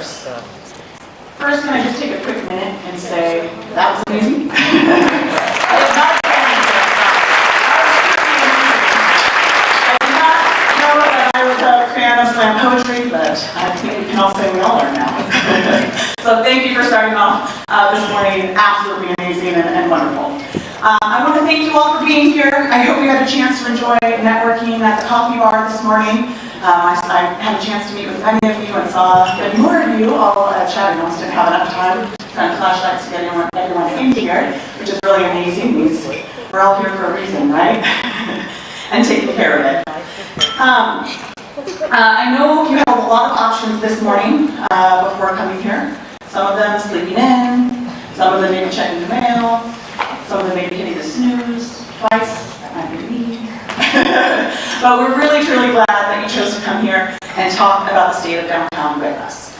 sponsors. First, can I just take a quick minute and say, that was amazing? I was a fan of slam poetry, but I think we can all say we all are now. So thank you for starting off this morning. Absolutely amazing and wonderful. I want to thank you all for being here. I hope you had a chance to enjoy networking at the coffee bar this morning. I had a chance to meet with many of you and saw many more of you all chatting. I almost didn't have enough time trying to flashlights to get everyone in here, which is really amazing. We're all here for a reason, right? And taking care of it. I know you have a lot of options this morning before coming here. Some of them sleeping in, some of them maybe checking the mail, some of them maybe hitting the snooze twice. That might be me. But we're really, truly glad that you chose to come here and talk about the state of downtown with us.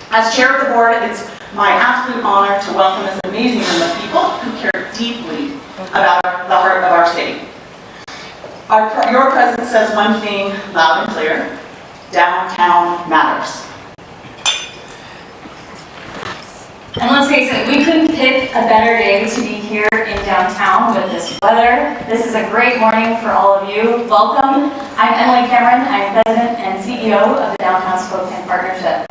As chair of the board, it's my absolute honor to welcome this amazing group of people who care deeply about the heart of our city. Your presence says one thing loud and clear: downtown matters. And let's face it, we couldn't pick a better day to be here in downtown with this weather. This is a great morning for all of you. Welcome. I'm Emily Cameron. I'm President and CEO of the Downtown Spokane Partnership.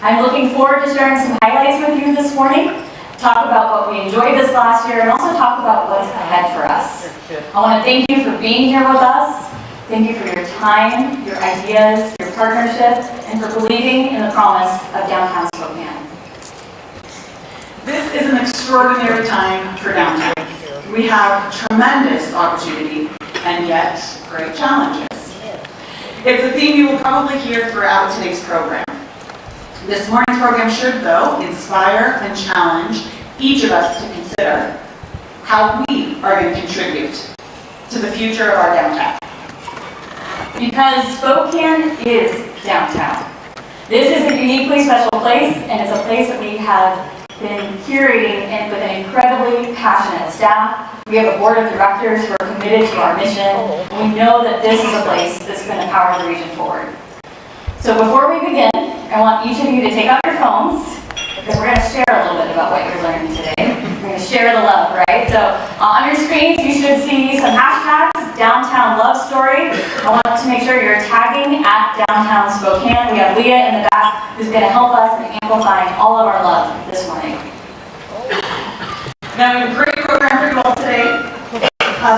I'm looking forward to sharing some highlights with you this morning, talk about what we enjoyed this last year, and also talk about what's ahead for us. I want to thank you for being here with us. Thank you for your time, your ideas, your partnership, and for believing in the promise of downtown Spokane. This is an extraordinary time for downtown. We have tremendous opportunity and yet great challenges. It's a theme you will probably hear throughout today's program. This morning's program should, though, inspire and challenge each of us to consider how we are going to contribute to the future of our downtown. Because Spokane is downtown. This is a uniquely special place, and it's a place that we have been curating and with an incredibly passionate staff. We have a board of directors who are committed to our mission, and we know that this is a place that's going to power the region forward. So before we begin, I want each of you to take out your phones, because we're going to share a little bit about what you're learning today. We're going to share the love, right? So on your screens, you should see some hashtags, Downtown Love Story. I want to make sure you're tagging at Downtown Spokane. We have Leah in the back who's going to help us in amplifying all of our love this morning. Now, we have a great program for you all today.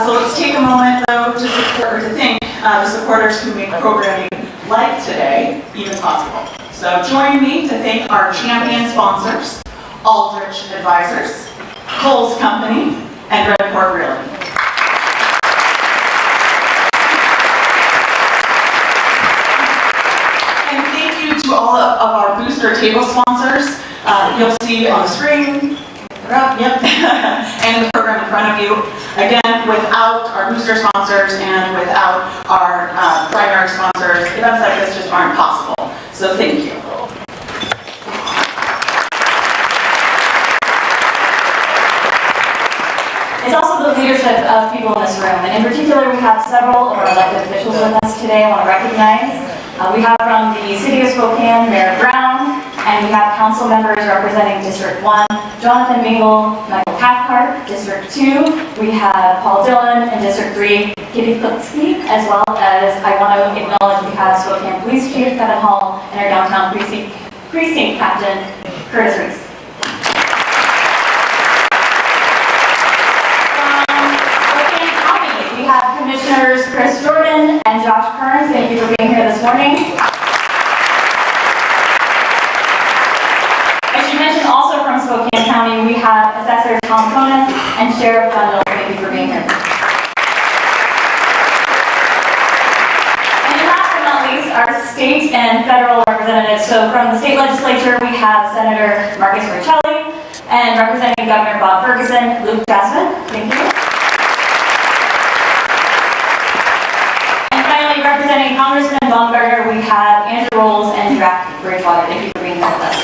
So let's take a moment, though, to support or to thank the supporters who make programming like today even possible. So join me to thank our champion sponsors, Aldrich Advisors, Kohl's Company, and Redport Realty. And thank you to all of our booster table sponsors. You'll see on the screen, yep, and the program in front of you. Again, without our booster sponsors and without our primary sponsors, events like this just aren't possible. So thank you. It's also the leadership of people in this room, and in particular we have several of our elected officials with us today I want to recognize. We have from the City of Spokane, Mayor Brown, and we have council members representing District 1, Jonathan Mingle, Michael Cathcart, District 2, we have Paul Dillon, and District 3, Kitty Klitsky, as well as I want to acknowledge we have Spokane Police Chief Kevin Hall and our downtown precinct captain, Curtis Reese. We have Commissioners Chris Jordan and Josh Kearns. Thank you for being here this morning. I should mention also from Spokane County, we have Assessor Tom Konis and Sheriff Bundle. Thank you for being here. And last but not least, our state and federal representatives. So from the state legislature, we have Senator Marcus Marcelli and representing Governor Bob Ferguson, Luke Jasmine. Thank you. Representing Congressman Baumgartner, we have Andrew Rolls and Jack Bridgewater. Thank you for being here with us.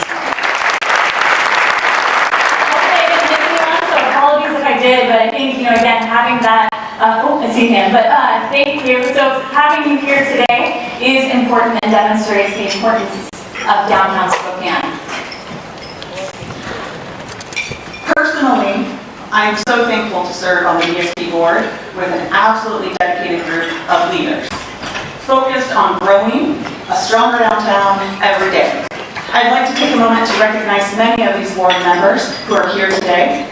Hopefully I didn't miss anyone, so apologies if I did, but I think, again, having that, I see him, but thank you. So having you here today is important and demonstrates the importance of downtown Spokane. I am so thankful to serve on the DSP board with an absolutely dedicated group of leaders, focused on growing a stronger downtown every day. I'd like to take a moment to recognize many of these board members who are here today.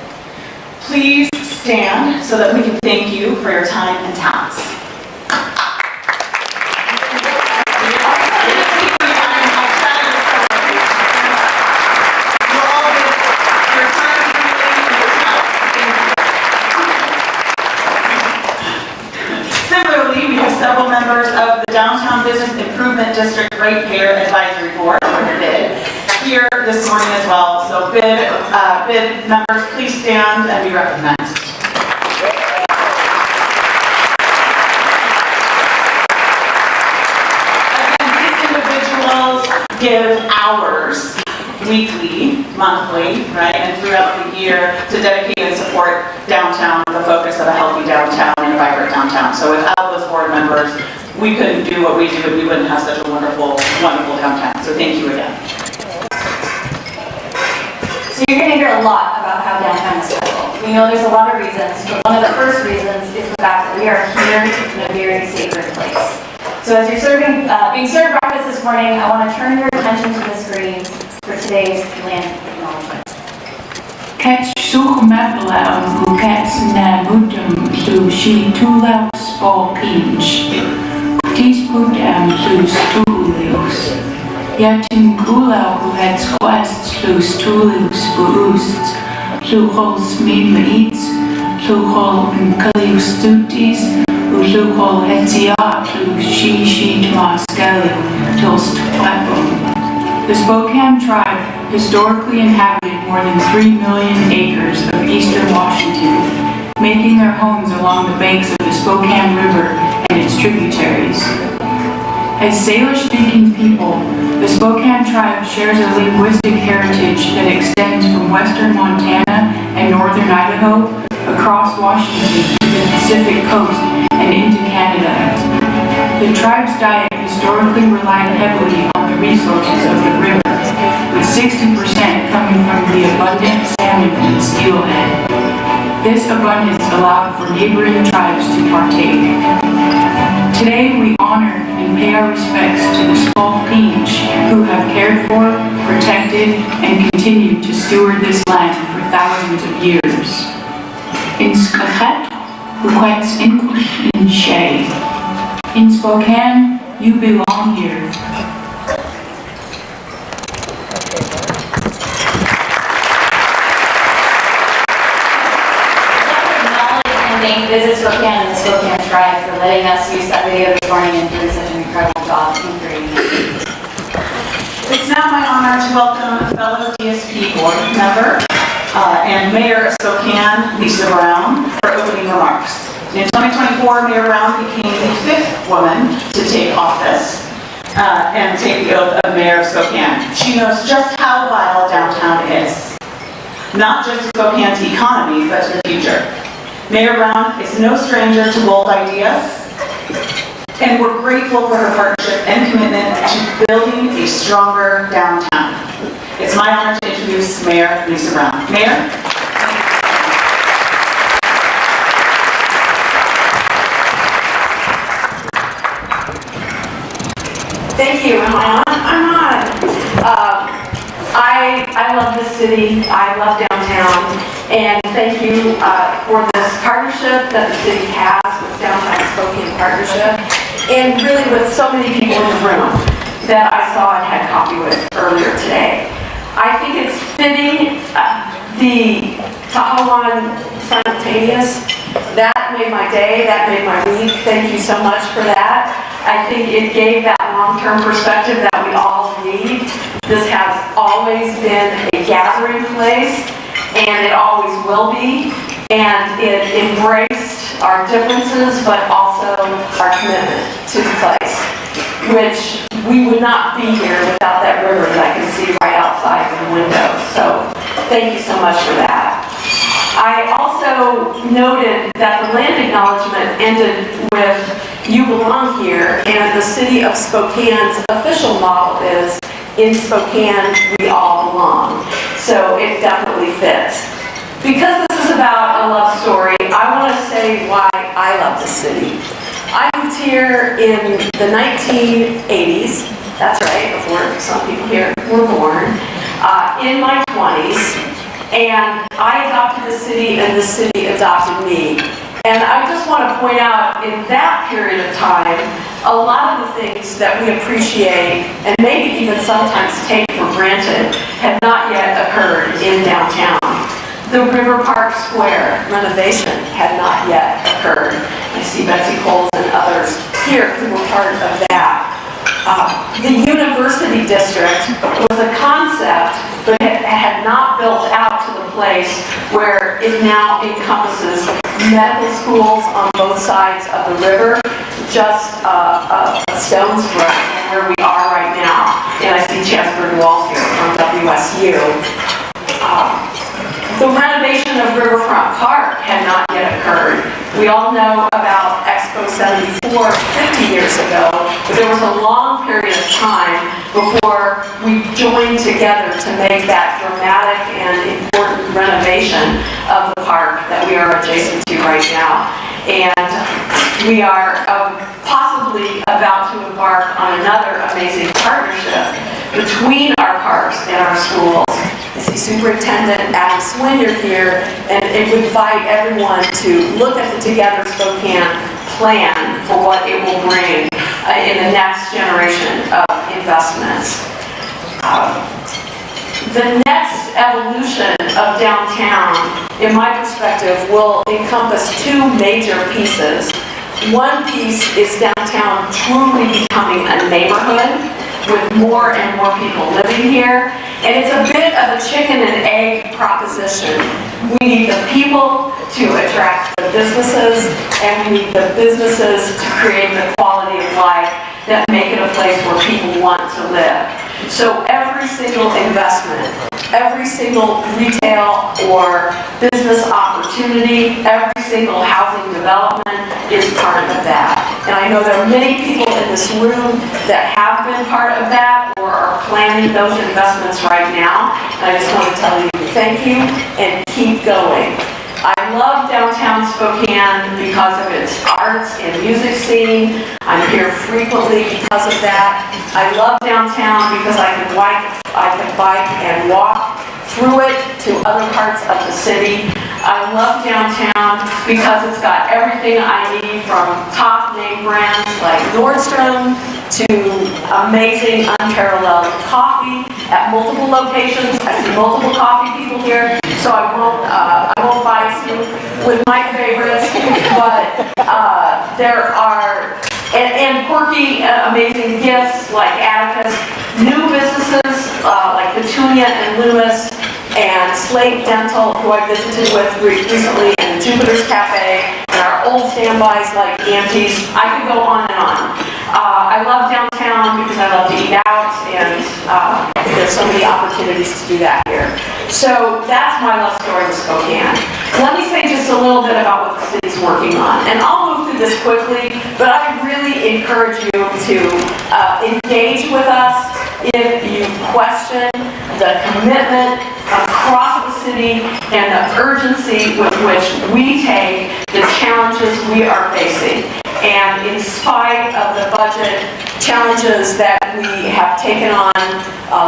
Please stand so that we can thank you for your time and talents. Similarly, we have several members of the Downtown Business Improvement District Ratepayer Advisory Board, or BID, here this morning as well. So BID members, please stand and be recognized. Again, these individuals give hours weekly, monthly, right, and throughout the year to dedicate and support downtown with the focus of a healthy downtown and a vibrant downtown. So without those board members, we couldn't do what we do. We wouldn't have such a wonderful, wonderful downtown. So thank you again. So you're going to hear a lot about how downtown is special. We know there's a lot of reasons, but one of the first reasons is the fact that we are here in a very sacred place. So as you're being served breakfast this morning, I want to turn your attention to the screens for today's land acknowledgement. Catch suchmebla bukets na budum lu shi tula spokane. Disput lus tulius. Yatin kula who had quests lus tulius boosts. Luchol smidmaits. Luchol nkalius tutis. Luchol hetiat lus shi tmasgali tilst platform. The Spokane tribe historically inhabited more than 3 million acres of eastern Washington, making their homes along the banks of the Spokane River and its tributaries. As Salish-speaking people, the Spokane tribe shares a linguistic heritage that extends from western Montana and northern Idaho across Washington to the Pacific coast and into Canada. The tribe's diet historically relied heavily on the resources of the river, with 60% coming from the abundant salmon and steelhead. This abundance allowed for neighboring tribes to partake. Today we honor and pay our respects to the Spokane who have cared for, protected, and continue to steward this land for thousands of years. In Skachet, Uquets Inkush in Shay. In Spokane, you belong here. Thank Visit Spokane and the Spokane Tribe for letting us use that video this morning and doing such an incredible job in creating it. It's now my honor to welcome fellow DSP board member and Mayor of Spokane, Lisa Brown, for opening remarks. In 2024, Mayor Brown became the 5th woman to take office and take the oath of Mayor of Spokane. She knows just how vital downtown is, not just to Spokane's economy, but to the future. Mayor Brown is no stranger to bold ideas, and we're grateful for her partnership and commitment to building a stronger downtown. It's my honor to introduce Mayor Lisa Brown. Mayor? Thank you. Am I on? I'm on. I love this city. I love downtown. And thank you for this partnership that the city has with Downtown Spokane Partnership. And really with so many people in the room that I saw and had coffee with earlier today. I think it's fitting the Tahawan simultaneous. That made my day. That made my week. Thank you so much for that. I think it gave that long-term perspective that we all need. This has always been a gathering place, and it always will be. And it embraced our differences, but also our commitment to the place, which we would not be here without that river that I can see right outside the window. So thank you so much for that. I also noted that the land acknowledgement ended with "You belong here," and the city of Spokane's official model is "In Spokane, we all belong." So it definitely fits. Because this is about a of the city. I moved here in the 1980s, that's right, before some people here were born, in my 20s, and I adopted the city and the city adopted me. And I just want to point out, in that period of time, a lot of the things that we appreciate and maybe even sometimes take for granted had not yet occurred in downtown. The River Park Square renovation had not yet occurred. I see Betsy Coles and others here who were part of that. The University District was a concept, but it had not built out to the place where it now encompasses medical schools on both sides of the river, just a stone's throw from where we are right now. And I see Chancellor Walls here from WSU. The renovation of Riverfront Park had not yet occurred. We all know about Expo 74 50 years ago, but there was a long period of time before we joined together to make that dramatic and important renovation of the park that we are adjacent to right now. And we are possibly about to embark on another amazing partnership between our parks and our schools. I see Superintendent Adam Swinyer here, and it would invite everyone to look at the Together Spokane plan for what it will bring in the next generation of investments. The next evolution of downtown, in my perspective, will encompass two major pieces. One piece is downtown truly becoming a neighborhood with more and more people living here. And it's a bit of a chicken and egg proposition. We need the people to attract the businesses, and we need the businesses to create the quality of life that make it a place where people want to live. So every single investment, every single retail or business opportunity, every single housing development is part of that. And I know there are many people in this room that have been part of that or are planning those investments right now. And I just want to tell you thank you and keep going. I love downtown Spokane because of its arts and music scene. I'm here frequently because of that. I love downtown because I can bike and walk through it to other parts of the city. I love downtown because it's got everything I need, from top name brands like Nordstrom to amazing unparalleled coffee at multiple locations. I see multiple coffee people here, so I won't bias you with my favorites, but there are and quirky, amazing gifts like Atticus, new businesses like Petunia and Loomis, and Slate Dental, who I visited with recently in Jupiter's Cafe, and our old standbys like Auntie's. I could go on and on. I love downtown because I love to eat out, and there's so many opportunities to do that here. So that's my love story with Spokane. Let me say just a little bit about what the city's working on. And I'll move through this quickly, but I really encourage you to engage with us if you question the commitment across the city and the urgency with which we take the challenges we are facing. And in spite of the budget challenges that we have taken on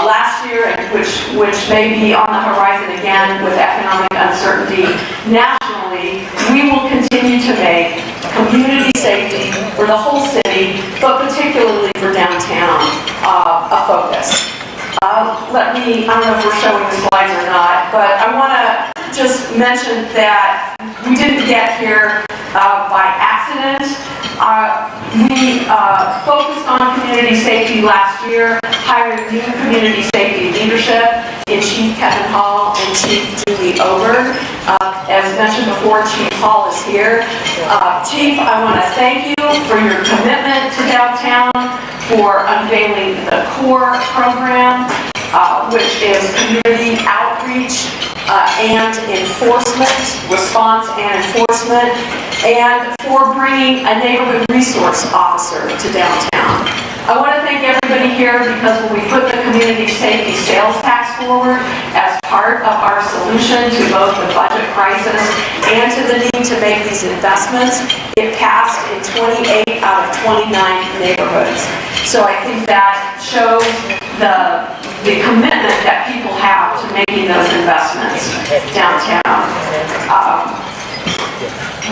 last year, and which may be on the horizon again with economic uncertainty nationally, we will continue to make community safety for the whole city, but particularly for downtown, a focus. I don't know if we're showing the slides or not, but I want to just mention that we didn't get here by accident. We focused on community safety last year, hired new community safety leadership in Chief Kevin Hall and Chief Julie Ober. As mentioned before, Chief Hall is here. Chief, I want to thank you for your commitment to downtown, for unveiling the CORE program, which is community outreach and enforcement, response and enforcement, and for bringing a neighborhood resource officer to downtown. I want to thank everybody here because when we put the community safety sales tax forward as part of our solution to both the budget crisis and to the need to make these investments, It passed in 28 out of 29 neighborhoods. So I think that shows the commitment that people have to making those investments downtown.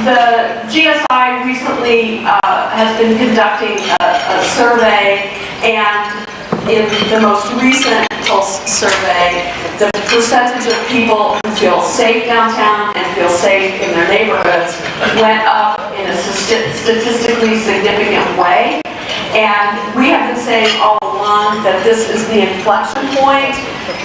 The GSI recently has been conducting a survey, and in the most recent Pulse survey, the percentage of people who feel safe downtown and feel safe in their neighborhoods went up in a statistically significant way. And we have been saying all along that this is the inflection point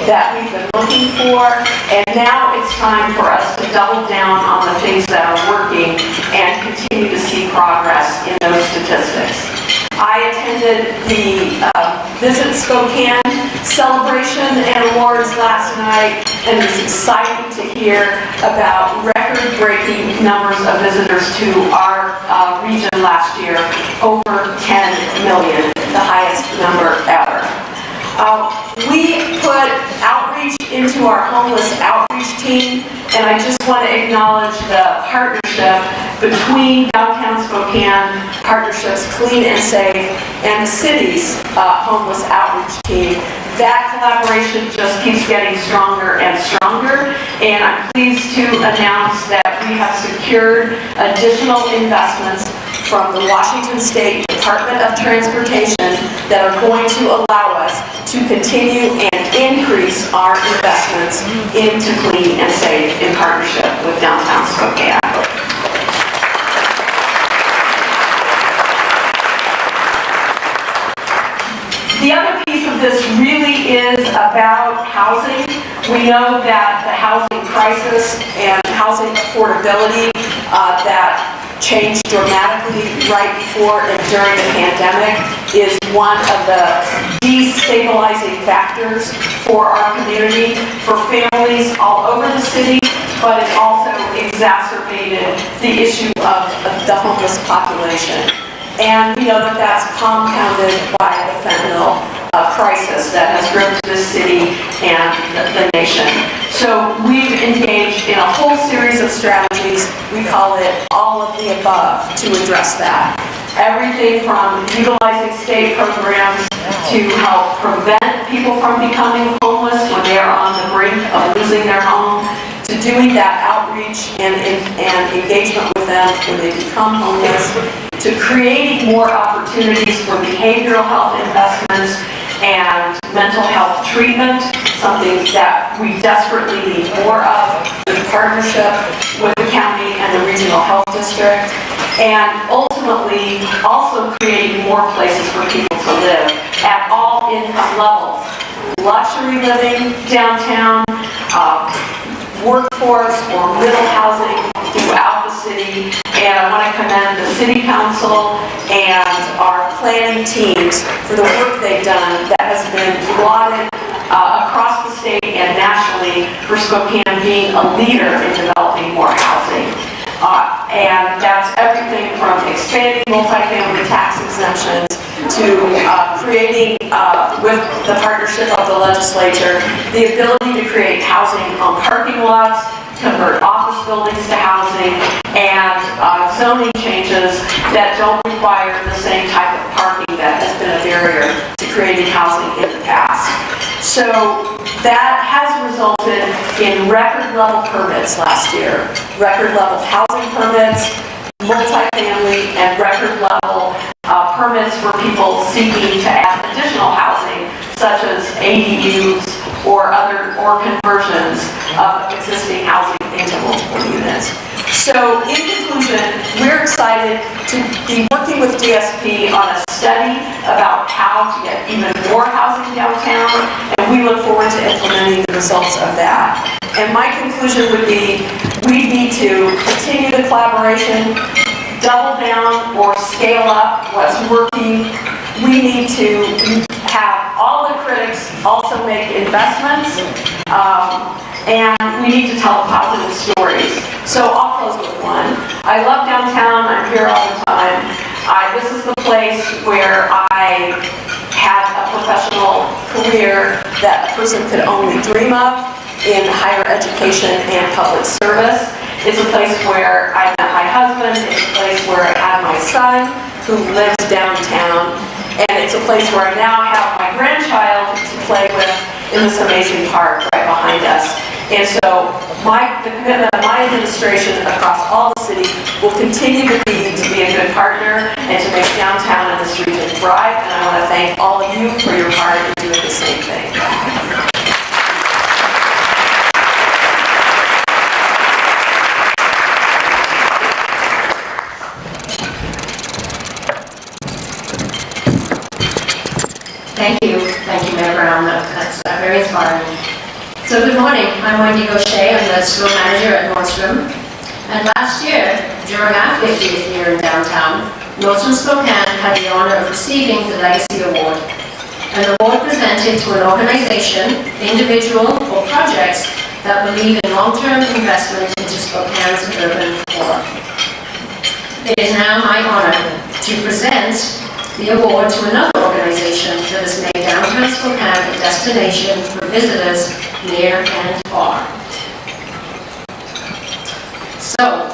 that we've been looking for, and now it's time for us to double down on the things that are working and continue to see progress in those statistics. I attended the Visit Spokane celebration and awards last night, and it's exciting to hear about record-breaking numbers of visitors to our region last year, over 10 million, the highest number ever. We put outreach into our homeless outreach team, and I just want to acknowledge the partnership between Downtown Spokane Partnerships Clean and Safe and the city's homeless outreach team. That collaboration just keeps getting stronger and stronger, and I'm pleased to announce that we have secured additional investments from the Washington State Department of Transportation that are going to allow us to continue and increase our investments into Clean and Safe in partnership with Downtown Spokane. The other piece of this really is about housing. We know that the housing crisis and housing affordability that changed dramatically right before and during the pandemic is one of the destabilizing factors for our community, for families all over the city, but it also exacerbated the issue of the homeless population. And we know that that's compounded by the fentanyl crisis that has gripped this city and the nation. So we've engaged in a whole series of strategies. We call it all of the above to address that. Everything from utilizing state programs to help prevent people from becoming homeless when they are on the brink of losing their home, to doing that outreach and engagement with them when they become homeless, to creating more opportunities for behavioral health investments and mental health treatment, something that we desperately need more of in partnership with the county and the regional health district, and ultimately also creating more places for people to live at all income levels. Luxury living downtown, workforce or middle housing throughout the city, and I want to commend the City Council and our planning teams for the work they've done that has been lauded across the state and nationally for Spokane being a leader in developing more housing. And that's everything from expanding multifamily tax exemptions to creating, with the partnership of the legislature, the ability to create housing on parking lots, convert office buildings to housing, and zoning changes that don't require the same type of parking that has been a barrier to creating housing in the past. So that has resulted in record level permits last year, record level housing permits, multifamily, and record level permits for people seeking to add additional housing, such as ADUs or conversions of existing housing into multiple units. So in conclusion, we're excited to be working with DSP on a study about how to get even more housing downtown, and we look forward to implementing the results of that. And my conclusion would be, we need to continue the collaboration, double down or scale up what's working. We need to have all the critics also make investments, and we need to tell positive stories. So I'll close with one. I love downtown. I'm here all the time. This is the place where I had a professional career that a person could only dream of in higher education and public service. It's a place where I met my husband. It's a place where I have my son who lives downtown. And it's a place where I now have my grandchild to play with in this amazing park right behind us. And so the commitment of my administration across all the city will continue to be a good partner and to make downtown and this region thrive. And I want to thank all of you for your part in doing the same thing. Thank you, Mayor Brown. That's very inspiring. So good morning, I'm Wendy Gaucher, I'm the store manager at Nordstrom. And last year, during our 50th year in downtown, Downtown Spokane had the honor of receiving the Legacy Award. An award presented to an organization, individual, or projects that believe in long-term investment into Spokane's urban core. It is now my honor to present the award to another organization that has made Downtown Spokane a destination for visitors near and far. So,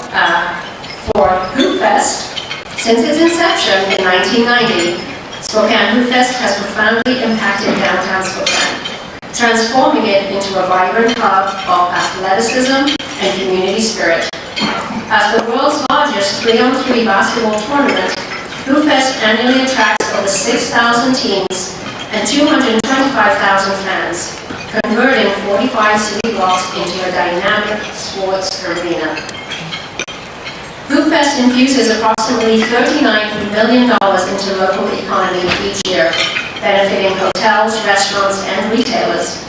for Hoop Fest, since its inception in 1990, Spokane Hoop Fest has profoundly impacted Downtown Spokane, transforming it into a vibrant hub of athleticism and community spirit. As the world's largest 3-on-3 basketball tournament, Hoop Fest annually attracts over 6,000 teams and 225,000 fans, converting 45 city blocks into a dynamic sports arena. Hoop Fest infuses approximately $39 million into the local economy each year, benefiting hotels, restaurants, and retailers.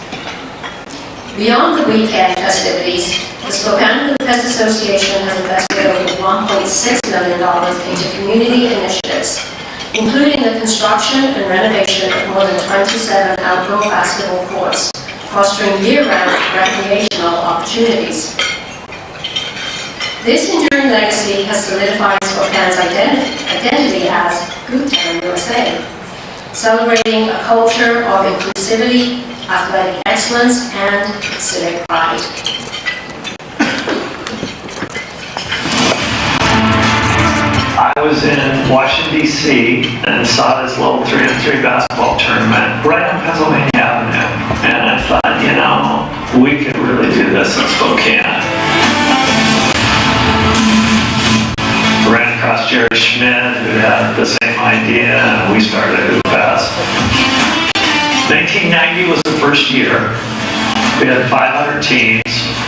Beyond the weekend festivities, the Spokane Hoop Fest Association has invested over $1.6 million into community initiatives, including the construction and renovation of more than 27 outdoor basketball courts, fostering year-round recreational opportunities. This enduring legacy has solidified Spokane's identity as Hoop Town USA, celebrating a culture of inclusivity, athletic excellence, and civic pride. I was in Washington, D.C. and saw this little 3-on-3 basketball tournament right on Pennsylvania Avenue. And I thought, you know, we could really do this in Spokane. Ran across Jerry Schmidt, who had the same idea, and we started Hoop Fest. 1990 was the first year. We had 500 teams.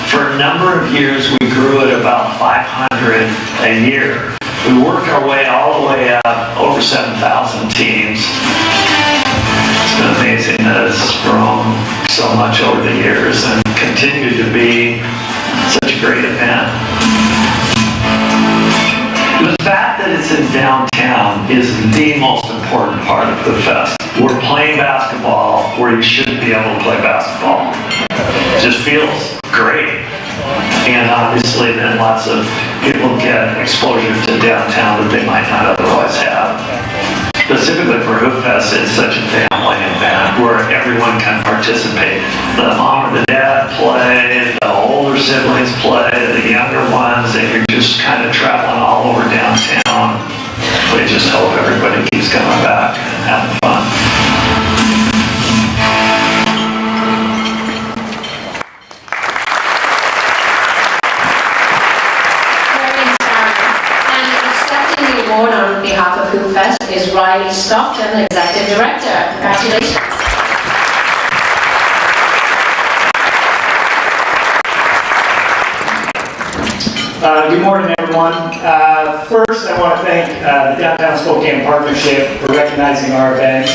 For a number of years, we grew at about 500 a year. We worked our way all the way up, over 7,000 teams. It's been amazing that it's grown so much over the years and continued to be such a great event. The fact that it's in downtown is the most important part of the fest. We're playing basketball where you shouldn't be able to play basketball. It just feels great. And obviously then lots of people get exposure to downtown that they might not otherwise have. Specifically for Hoop Fest, it's such a family event where everyone can participate. The mom or the dad play, the older siblings play, the younger ones, and you're just kind of traveling all over downtown. We just hope everybody keeps coming back and having fun. On behalf of Hoop Fest is Riley Stockton, Executive Director. Congratulations. Good morning, everyone. First, I want to thank the Downtown Spokane Partnership for recognizing our event.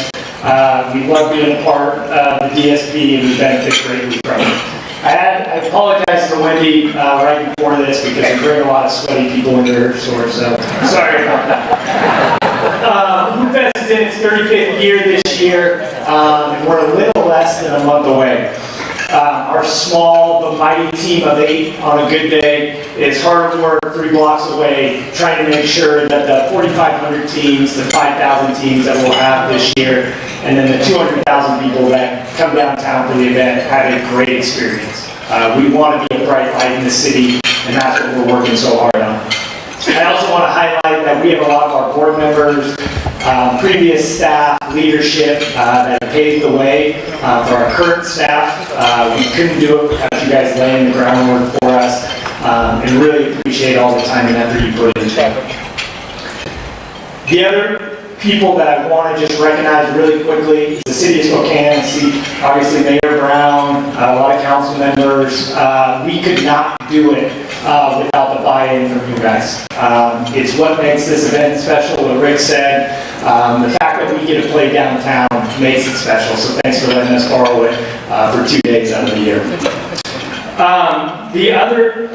We love being a part of the DSP and we benefit greatly from it. I apologize to Wendy right before this because I bring a lot of sweaty people into her store, so sorry about that. Hoop Fest is in its 35th year this year, and we're a little less than a month away. Our small but mighty team of 8 on a good day is hard at work 3 blocks away trying to make sure that the 4,500 teams, the 5,000 teams that we'll have this year, and then the 200,000 people that come downtown for the event have a great experience. We want to be a bright light in the city and that's what we're working so hard on. I also want to highlight that we have a lot of our board members, previous staff, leadership that have paved the way for our current staff. We couldn't do it without you guys laying the groundwork for us, and really appreciate all the time and effort you put into it. The other people that I want to just recognize really quickly is the City of Spokane. See, obviously Mayor Brown, a lot of council members. We could not do it without the buy-in from you guys. It's what makes this event special, what Rick said. The fact that we get to play downtown makes it special, so thanks for letting us borrow it for 2 days out of the year. The other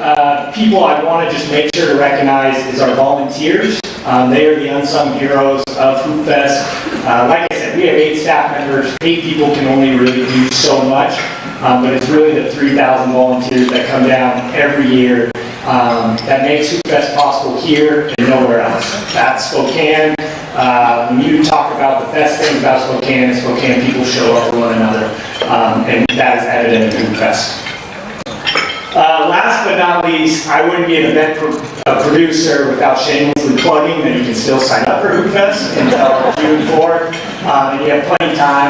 people I want to just make sure to recognize is our volunteers. They are the unsung heroes of Hoop Fest. Like I said, we have 8 staff members. 8 people can only really do so much, but it's really the 3,000 volunteers that come down every year that makes Hoop Fest possible here and nowhere else. That's Spokane. When you talk about the best things about Spokane people show up for one another, and that is evident in Hoop Fest. Last but not least, I wouldn't be an event producer without shamelessly plugging that you can still sign up for Hoop Fest until June 4th. And you have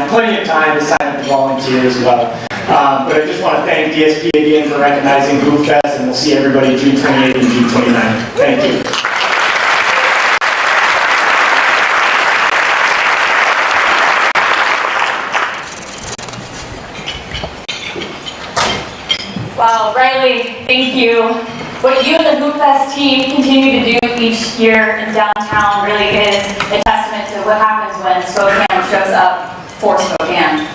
plenty of time to sign up to volunteer as well. But I just want to thank DSP again for recognizing Hoop Fest, and we'll see everybody June 28th and June 29th. Thank you. Wow, Riley, thank you. What you and the Hoop Fest team continue to do each year in downtown really is a testament to what happens when Spokane shows up for Spokane.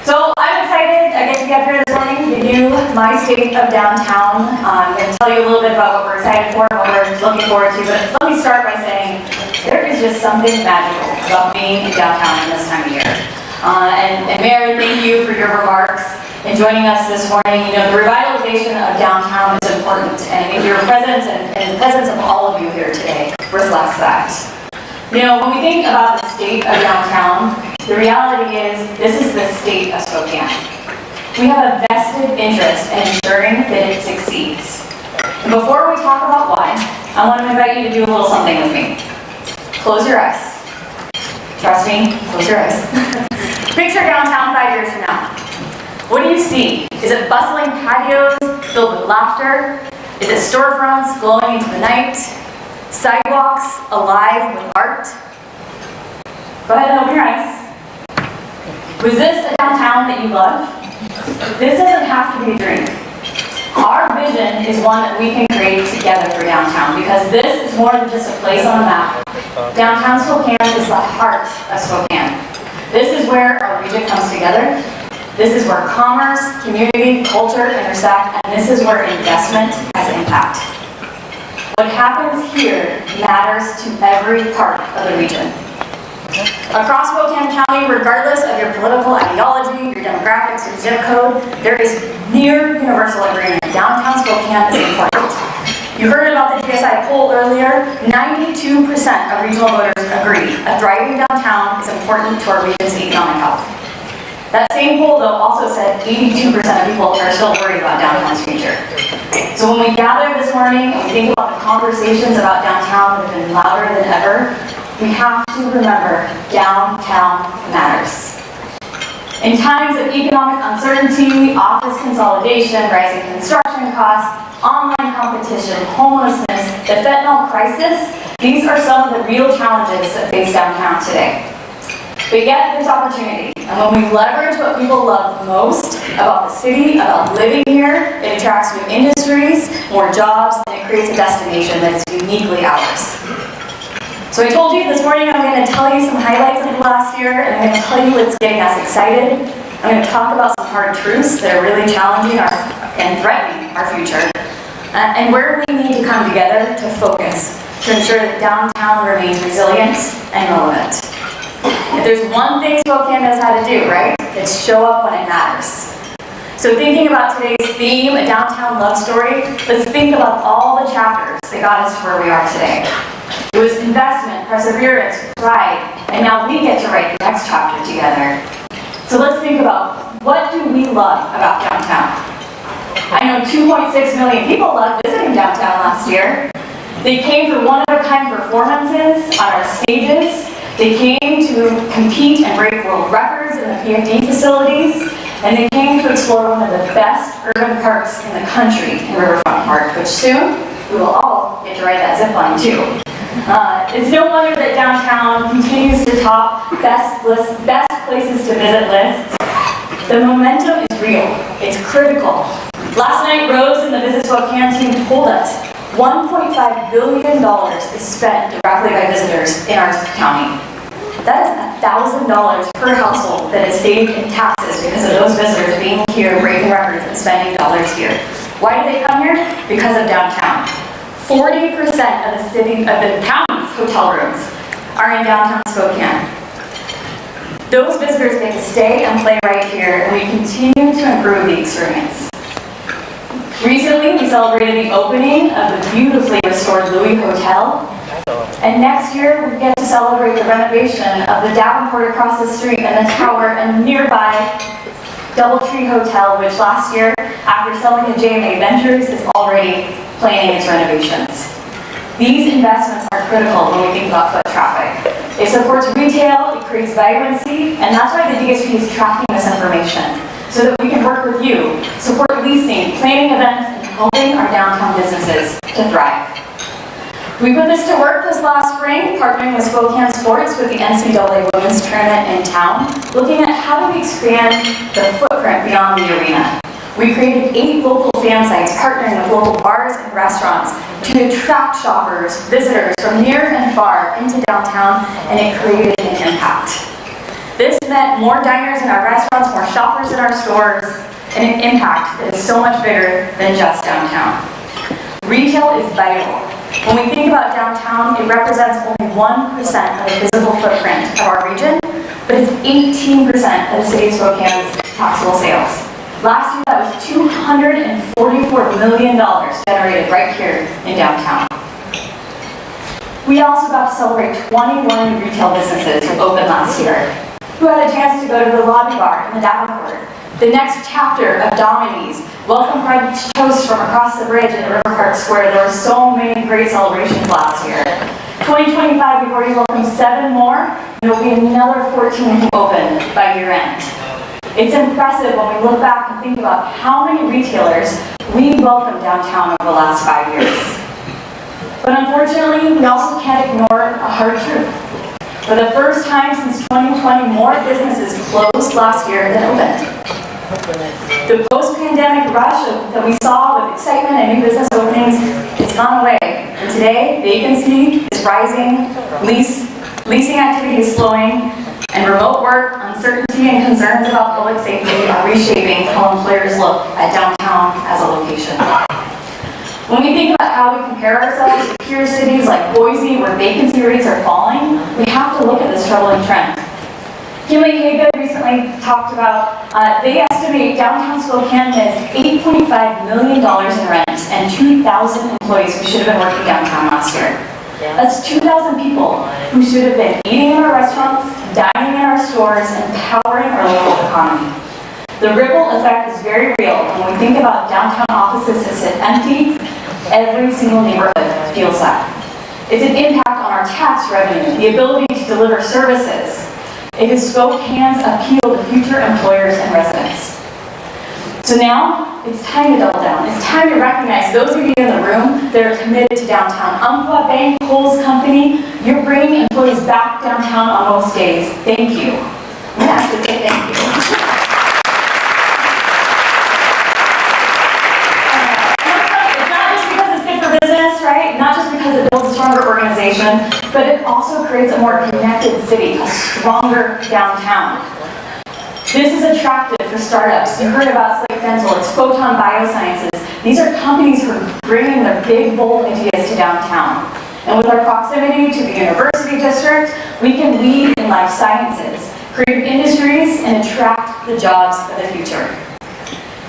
So I'm excited I get to be up here this morning to give you my state of downtown. I'm going to tell you a little bit about what we're excited for and what we're looking forward to, but let me start by saying there is just something magical about being in downtown in this time of year. And Mary, thank you for your remarks and joining us this morning. You know, the revitalization of downtown is important, and I think your presence and the presence of all of you here today reflects that. You know, when we think about the state of downtown, the reality is this is the state of Spokane. We have a vested interest in ensuring that it succeeds. And before we talk about why, I want to invite you to do a little something with me. Close your eyes. Trust me, close your eyes. Picture downtown 5 years from now. What do you see? Is it bustling patios filled with laughter? Is it storefronts glowing into the night? Sidewalks alive with art? Go ahead and open your eyes. Was this a downtown that you love? This doesn't have to be a dream. Our vision is one that we can create together for downtown, because this is more than just a place on a map. Downtown Spokane is the heart of Spokane. This is where our region comes together. This is where commerce, community, culture intersect, and this is where investment has impact. What happens here matters to every part of the region. Across Spokane County, regardless of your political ideology, your demographics, your zip code, there is near universal agreement. Downtown Spokane is important. You heard about the GSI poll earlier. 92% of regional voters agree a thriving downtown is important to our region's economic health. That same poll, though, also said 82% of people are still worried about downtown's future. So when we gather this morning and we think about the conversations about downtown that have been louder than ever, we have to remember downtown matters. In times of economic uncertainty, office consolidation, rising construction costs, online competition, homelessness, the fentanyl crisis, these are some of the real challenges that face downtown today. But yet there's opportunity, and when we leverage what people love most about the city, about living here, it attracts new industries, more jobs, and it creates a destination that is uniquely ours. So I told you this morning I'm going to tell you some highlights of the last year, and I'm going to tell you what's getting us excited. I'm going to talk about some hard truths that are really challenging and threatening our future, and where we need to come together to focus to ensure that downtown remains resilient and relevant. If there's one thing Spokane knows how to do, right, it's show up when it matters. So thinking about today's theme, a downtown love story, let's think about all the chapters that got us to where we are today. It was investment, perseverance, pride, and now we get to write the next chapter together. So let's think about, what do we love about downtown? I know Like 2.6 million people loved visiting downtown last year. They came for one-of-a-kind performances on our stages. They came to compete and break world records in the PFD facilities. And they came to explore one of the best urban parks in the country in Riverfront Park, which soon we will all get to ride that zip line too. It's no wonder that downtown continues to top best places to visit lists. The momentum is real. It's critical. Last night, Rose and the Visit Spokane team told us $1.5 billion is spent directly by visitors in our county. That is $1,000 per household that is saved in taxes because of those visitors being here, breaking records, and spending dollars here. Why do they come here? Because of downtown. 40% of the county's hotel rooms are in downtown Spokane. Those visitors get to stay and play right here, and we continue to improve the experience. Recently, we celebrated the opening of the beautifully restored Louis Hotel. And next year, we get to celebrate the renovation of the Davenport across the street and the tower and nearby Doubletree Hotel, which last year, after selling to JMA Ventures, is already planning its renovations. These investments are critical when we think about foot traffic. It supports retail, it creates vibrancy, and that's why the DSP is tracking this information, so that we can work with you, support leasing, planning events, and helping our downtown businesses to thrive. We put this to work this last spring, partnering with Spokane Sports with the NCAA Women's Tournament in town, looking at how do we expand the footprint beyond the arena. We created 8 local fan sites, partnering with local bars and restaurants to attract shoppers, visitors from near and far into downtown, and it created an impact. This meant more diners in our restaurants, more shoppers in our stores, and an impact that is so much bigger than just downtown. Retail is vital. When we think about downtown, it represents only 1% of the physical footprint of our region, but it's 18% of the city of Spokane's taxable sales. Last year, that was $244 million generated right here in downtown. We also got to celebrate 21 new retail businesses who opened last year, who had a chance to go to the lobby bar in the Davenport. The next chapter of Domini's, welcome French toast from across the bridge in River Park Square. There were so many great celebrations last year. 2025, we've already welcomed 7 more, and there will be another 14 who open by year end. It's impressive when we look back and think about how many retailers we welcomed downtown over the last 5 years. But unfortunately, we also can't ignore a hard truth. For the first time since 2020, more businesses closed last year than opened. The post-pandemic rush that we saw with excitement and new business openings, it's gone away. And today, vacancy is rising, leasing activity is slowing, and remote work, uncertainty, and concerns about public safety are reshaping how employers look at downtown as a location. When we think about how we compare ourselves to peer cities like Boise, where vacancy rates are falling, we have to look at this troubling trend. Kimberly Haygood recently talked about, they estimate downtown Spokane has $8.5 million in rent and 2,000 employees who should have been working downtown last year. That's 2,000 people who should have been eating in our restaurants, dining in our stores, and powering our local economy. The ripple effect is very real. When we think about downtown offices that sit empty, every single neighborhood feels that. It's an impact on our tax revenue, the ability to deliver services. It is Spokane's appeal to future employers and residents. So now, it's time to double down. It's time to recognize those of you in the room that are committed to downtown. Umpqua Bank, Kohl's Company, you're bringing employees back downtown on most days. Thank you. I'm going to ask you to say thank you. Right? Not just because it builds a stronger organization, but it also creates a more connected city, a stronger downtown. This is attractive for startups. You heard about Slate Dental, it's Photon Biosciences. These are companies who are bringing their big, bold ideas to downtown. And with our proximity to the university district, we can lead in life sciences, create industries, and attract the jobs of the future.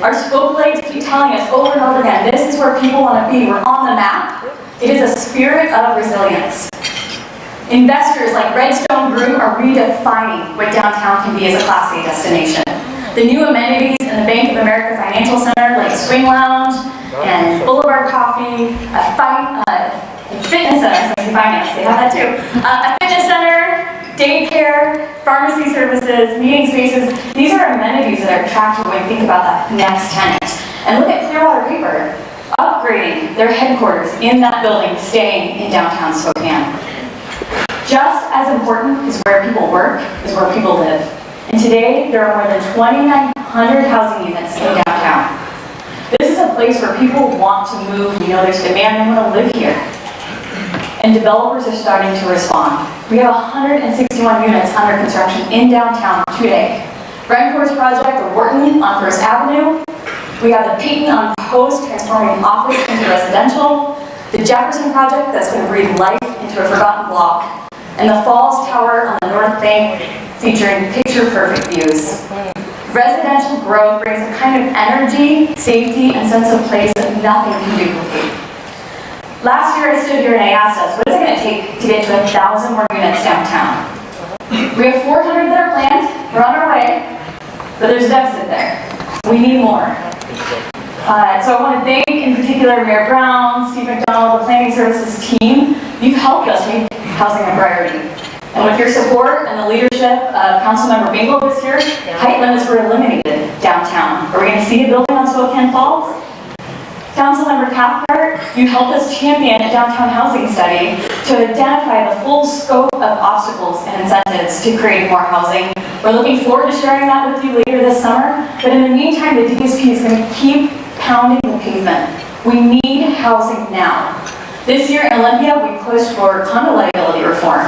Our spoke blades keep telling us over and over again, this is where people want to be. We're on the map. It is a spirit of resilience. Investors like Redstone Group are redefining what downtown can be as a Class A destination. The new amenities in the Bank of America Financial Center, like Swing Lounge and Boulevard Coffee, a fitness center, so finance, they have that too. A fitness center, daycare, pharmacy services, meeting spaces. These are amenities that are attractive when you think about that next tenant. And look at Clearwater Paper, upgrading their headquarters in that building, staying in downtown Spokane. Just as important as where people work is where people live. And today, there are more than 2,900 housing units in downtown. This is a place where people want to move. You know, there's demand, they want to live here. And developers are starting to respond. We have 161 units under construction in downtown today. Rencor's project, the Wharton on First Avenue. We have the Peyton on Post transforming office into residential. The Jefferson project that's going to breathe life into a forgotten block. And the Falls Tower on the North Bank featuring picture-perfect views. Residential growth brings a kind of energy, safety, and sense of place that nothing can duplicate. Last year I stood here and I asked us, what is it going to take to get to 1,000 more units downtown? We have 400 that are planned, we're on our way, but there's a deficit there. We need more. So I want to thank in particular Mayor Brown, Steve McDonald, the Planning Services team. You've helped us make housing a priority. And with your support and the leadership of Councilmember Bingle this year, height limits were eliminated downtown. Are we going to see a building on Spokane Falls? Councilmember Cathcart, you helped us champion a downtown housing study to identify the full scope of obstacles and incentives to create more housing. We're looking forward to sharing that with you later this summer, but in the meantime, the DSP is going to keep pounding the pavement. We need housing now. This year in Olympia, we pushed for condo liability reform.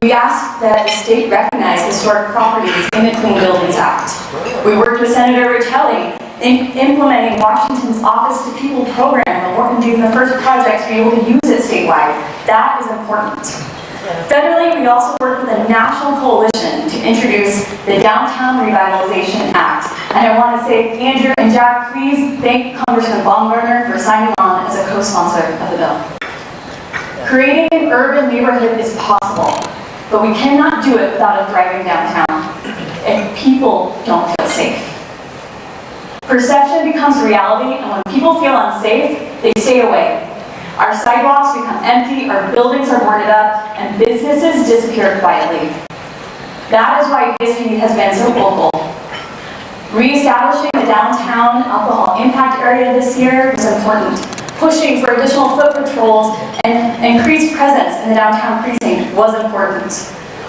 We asked that the state recognize historic properties in the Clean Buildings Act. We worked with Senator Richelli in implementing Washington's Office to People program, and Wharton being the first project to be able to use it statewide. That is important. Federally, we also worked with a national coalition to introduce the Downtown Revitalization Act. And I want to say, Andrew and Jack, please thank Congressman Baumgartner for signing on as a co-sponsor of the bill. Creating an urban neighborhood is possible, but we cannot do it without a thriving downtown if people don't feel safe. Perception becomes reality, and when people feel unsafe, they stay away. Our sidewalks become empty, our buildings are boarded up, and businesses disappear quietly. That is why DSP has been so vocal. Reestablishing the downtown alcohol impact area this year was important. Pushing for additional foot patrols and increased presence in the downtown precinct was important.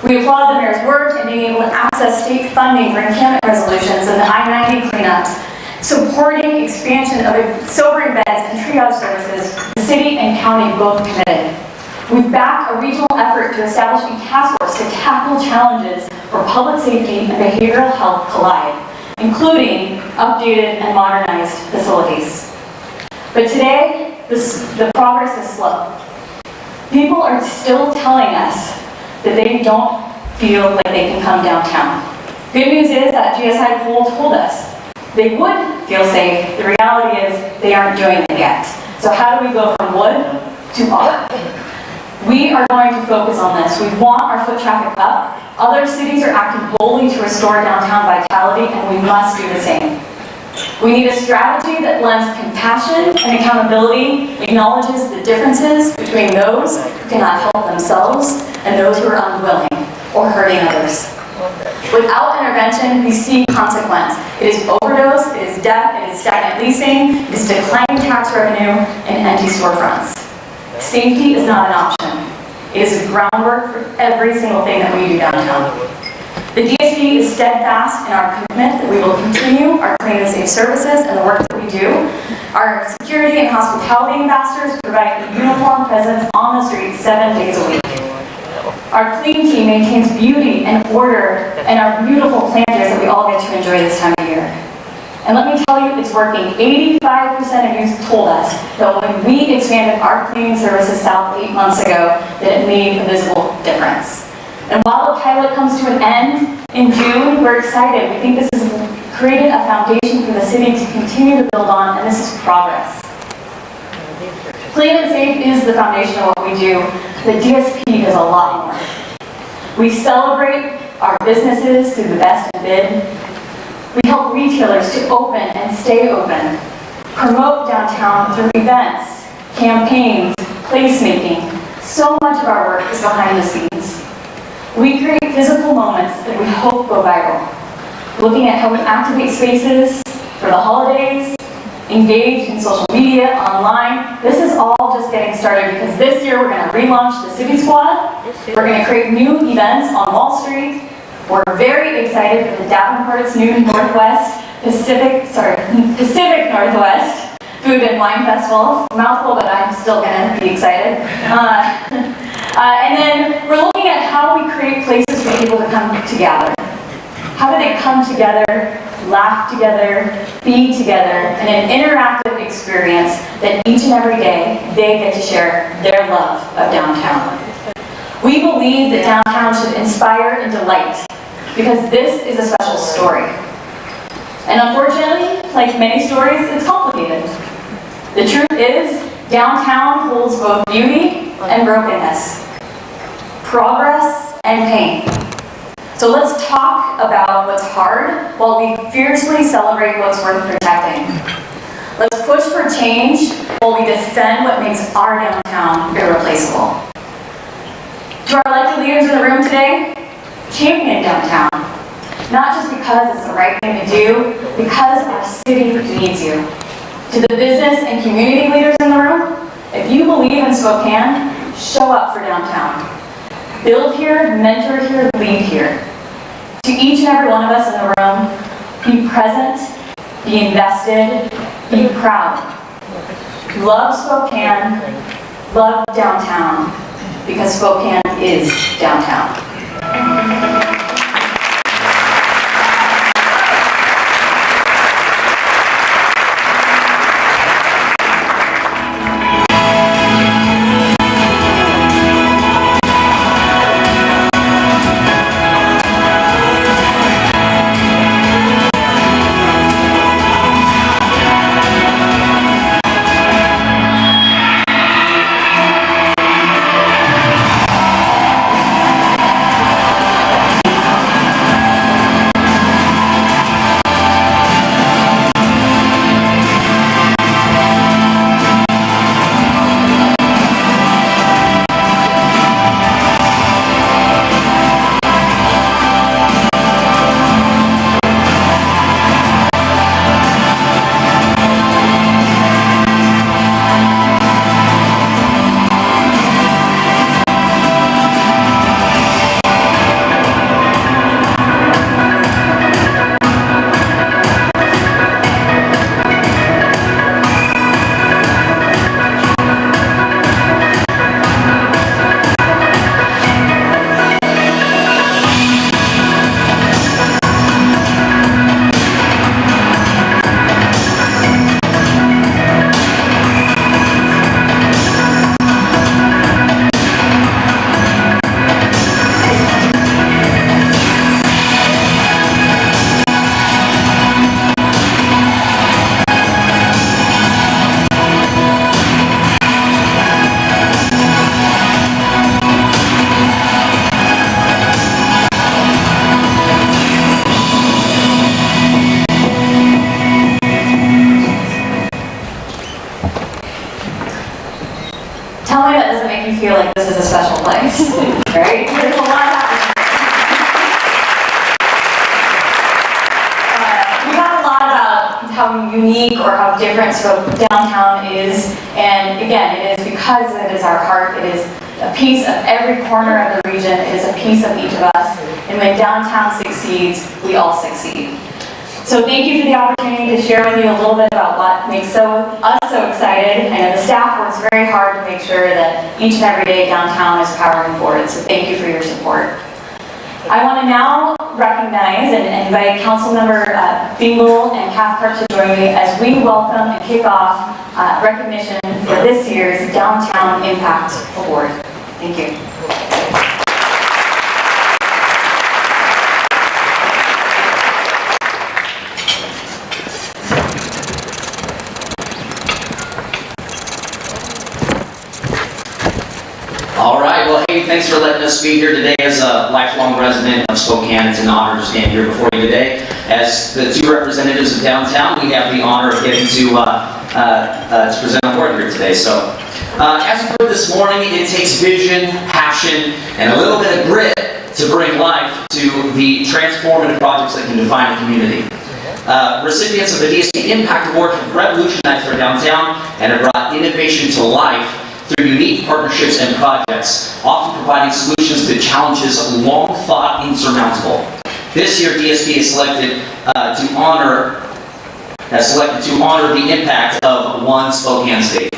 We applaud the mayor's work in being able to access state funding for encampment resolutions and the I-90 cleanups, supporting expansion of sobering beds and triage services. The city and county both committed. We've backed a regional effort to establish a task force to tackle challenges where public safety and behavioral health collide, including updated and modernized facilities. But today, the progress is slow. People are still telling us that they don't feel like they can come downtown. Good news is that GSI poll told us they would feel safe. The reality is they aren't doing it yet. So how do we go from would to up? We are going to focus on this. We want our foot traffic up. Other cities are acting boldly to restore downtown vitality, and we must do the same. We need a strategy that blends compassion and accountability, acknowledges the differences between those who cannot help themselves and those who are unwilling or hurting others. Without intervention, we see consequence. It is overdose, it is death, it is stagnant leasing, it is declining tax revenue, and empty storefronts. Safety is not an option. It is the groundwork for every single thing that we do downtown. The DSP is steadfast in our commitment that we will continue our clean and safe services and the work that we do. Our security and hospitality ambassadors provide a uniform presence on the street 7 days a week. Our clean team maintains beauty and order and our beautiful planters that we all get to enjoy this time of year. And let me tell you, it's working. 85% of you told us that when we expanded our cleaning services south 8 months ago, that it made a visible difference. And while the pilot comes to an end in June, we're excited. We think this has created a foundation for the city to continue to build on, and this is progress. Clean and safe is the foundation of what we do. The DSP is a lot more. We celebrate our businesses through the best in bid. We help retailers to open and stay open, promote downtown through events, campaigns, placemaking. So much of our work is behind the scenes. We create physical moments that we hope go viral, looking at how we activate spaces for the holidays, engage in social media, online. This is all just getting started because this year we're going to relaunch the City Squad. We're going to create new events on Wall Street. We're very excited for the Davenport's new Pacific Northwest Food and Wine Festival. Mouthful, but I'm still going to be excited. And then we're looking at how we create places for people to come together. How do they come together, laugh together, be together in an interactive experience that each and every day they get to share their love of downtown. We believe that downtown should inspire and delight because this is a special story. And unfortunately, like many stories, it's complicated. The truth is, downtown holds both beauty and brokenness, progress and pain. So let's talk about what's hard while we fiercely celebrate what's worth protecting. Let's push for change while we defend what makes our downtown irreplaceable. To our elected leaders in the room today, champion downtown. Not just because it's the right thing to do, because our city needs you. To the business and community leaders in the room, if you believe in Spokane, show up for downtown. Build here, mentor here, lead here. To each and every one of us in the room, be present, be invested, be proud. Love Spokane, love downtown, because Spokane is downtown. Tell me that doesn't make you feel like this is a special place, right? There's a lot happening. We talked a lot about how unique or how different downtown is, and again, it is because it is our heart, it is a piece of every corner of the region, it is a piece of each of us, and when downtown succeeds, we all succeed. So thank you for the opportunity to share with you a little bit about what makes us so excited. I know the staff works very hard to make sure that each and every day downtown is powering forward, so thank you for your support. I want to now recognize and invite Councilmember Bingle and Cathcart to join me as we welcome and kick off recognition for this year's Downtown Impact Award. Thank you. All right, well, hey, thanks for letting us be here today as a lifelong resident of Spokane. It's an honor to stand here before you today As the two representatives of downtown, we have the honor of getting to present our award here today. So, as you've heard this morning, it takes vision, passion, and a little bit of grit to bring life to the transformative projects that can define a community. Recipients of the DSP Impact Award have revolutionized our downtown and have brought innovation to life through unique partnerships and projects, often providing solutions to challenges long thought insurmountable. This year, DSP is selected to honor the impact of One Spokane State.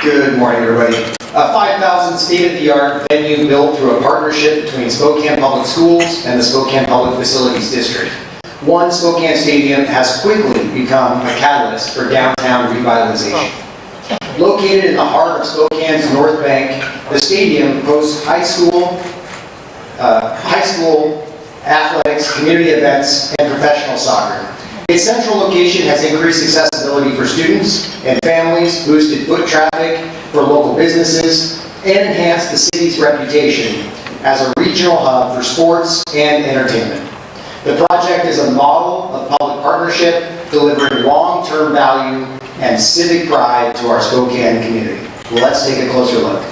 Good morning, everybody. A 5,000 state-of-the-art venue built through a partnership between Spokane Public Schools and the Spokane Public Facilities District. One Spokane Stadium has quickly become a catalyst for downtown revitalization. Located in the heart of Spokane's North Bank, the stadium hosts high school athletics, community events, and professional soccer. Its central location has increased accessibility for students and families, boosted foot traffic for local businesses, and enhanced the city's reputation as a regional hub for sports and entertainment. The project is a model of public partnership, delivering long-term value and civic pride to our Spokane community. Well, let's take a closer look.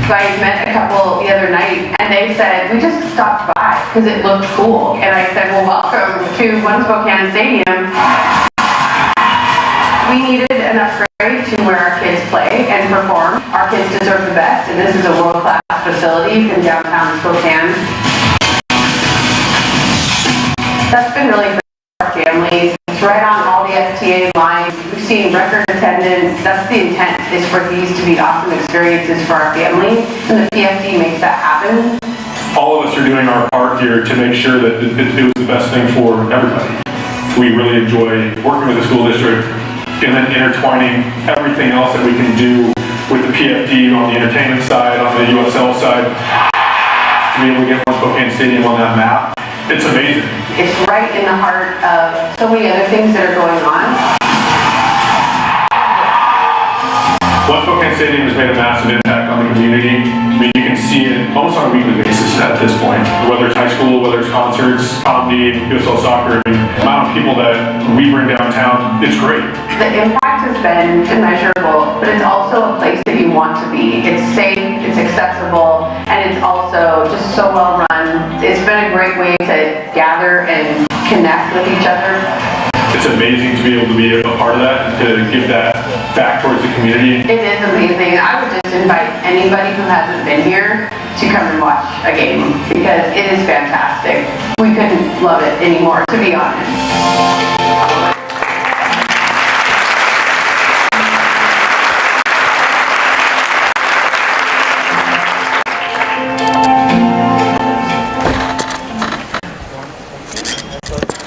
So I met a couple the other night, and they said, we just stopped by because it looked cool. And I said, well, welcome to One Spokane Stadium. We needed an upgrade to where our kids play and perform. Our kids deserve the best, and this is a world-class facility in downtown Spokane. That's been really great for our families. It's right on all the FTA lines. We've seen record attendance. That's the intent, is for these to be awesome experiences for our families, and the PFD makes that happen. All of us are doing our part here to make sure that it was the best thing for everybody. We really enjoy working with the school district and then intertwining everything else that we can do with the PFD on the entertainment side, on the USL side, to be able to get One Spokane Stadium on that map. It's amazing. It's right in the heart of so many other things that are going on. One Spokane Stadium has made a massive impact on the community. I mean, you can see it almost on a weekly basis at this point. Whether it's high school, whether it's concerts, comedy, USL soccer, I mean, the amount of people that we bring downtown, it's great. The impact has been immeasurable, but it's also a place that you want to be. It's safe, it's accessible, and it's also just so well run. It's been a great way to gather and connect with each other. It's amazing to be able to be a part of that and to give that back towards the community. It is amazing. I would just invite anybody who hasn't been here to come and watch a game because it is fantastic. We couldn't love it anymore, to be honest.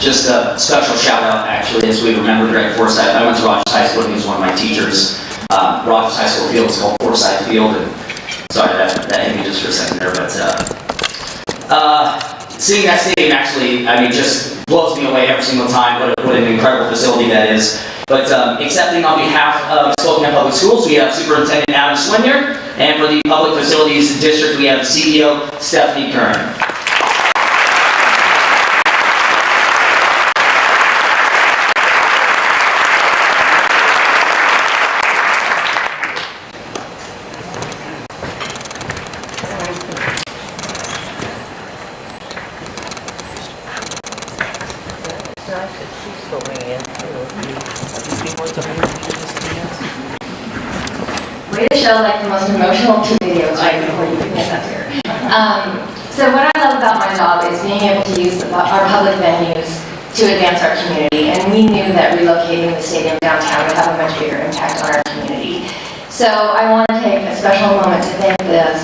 Just a special shout out, actually, as we remember Greg Forsyth. I went to Rogers High School and he was one of my teachers. Rogers High School field is called Forsyth Field, and sorry that hit me just for a second there, but seeing that stadium actually, I mean, just blows me away every single time. What an incredible facility that is. But accepting on behalf of Spokane Public Schools, we have Superintendent Adam Swinier, and for the Public Facilities District, we have CEO Stephanie Kern. Way to show like the most emotional two videos right before you pick us up here. So what I love about my job is being able to use our public venues to advance our community, and we knew that relocating the stadium downtown would have a much bigger impact on our community. So I want to take a special moment to thank the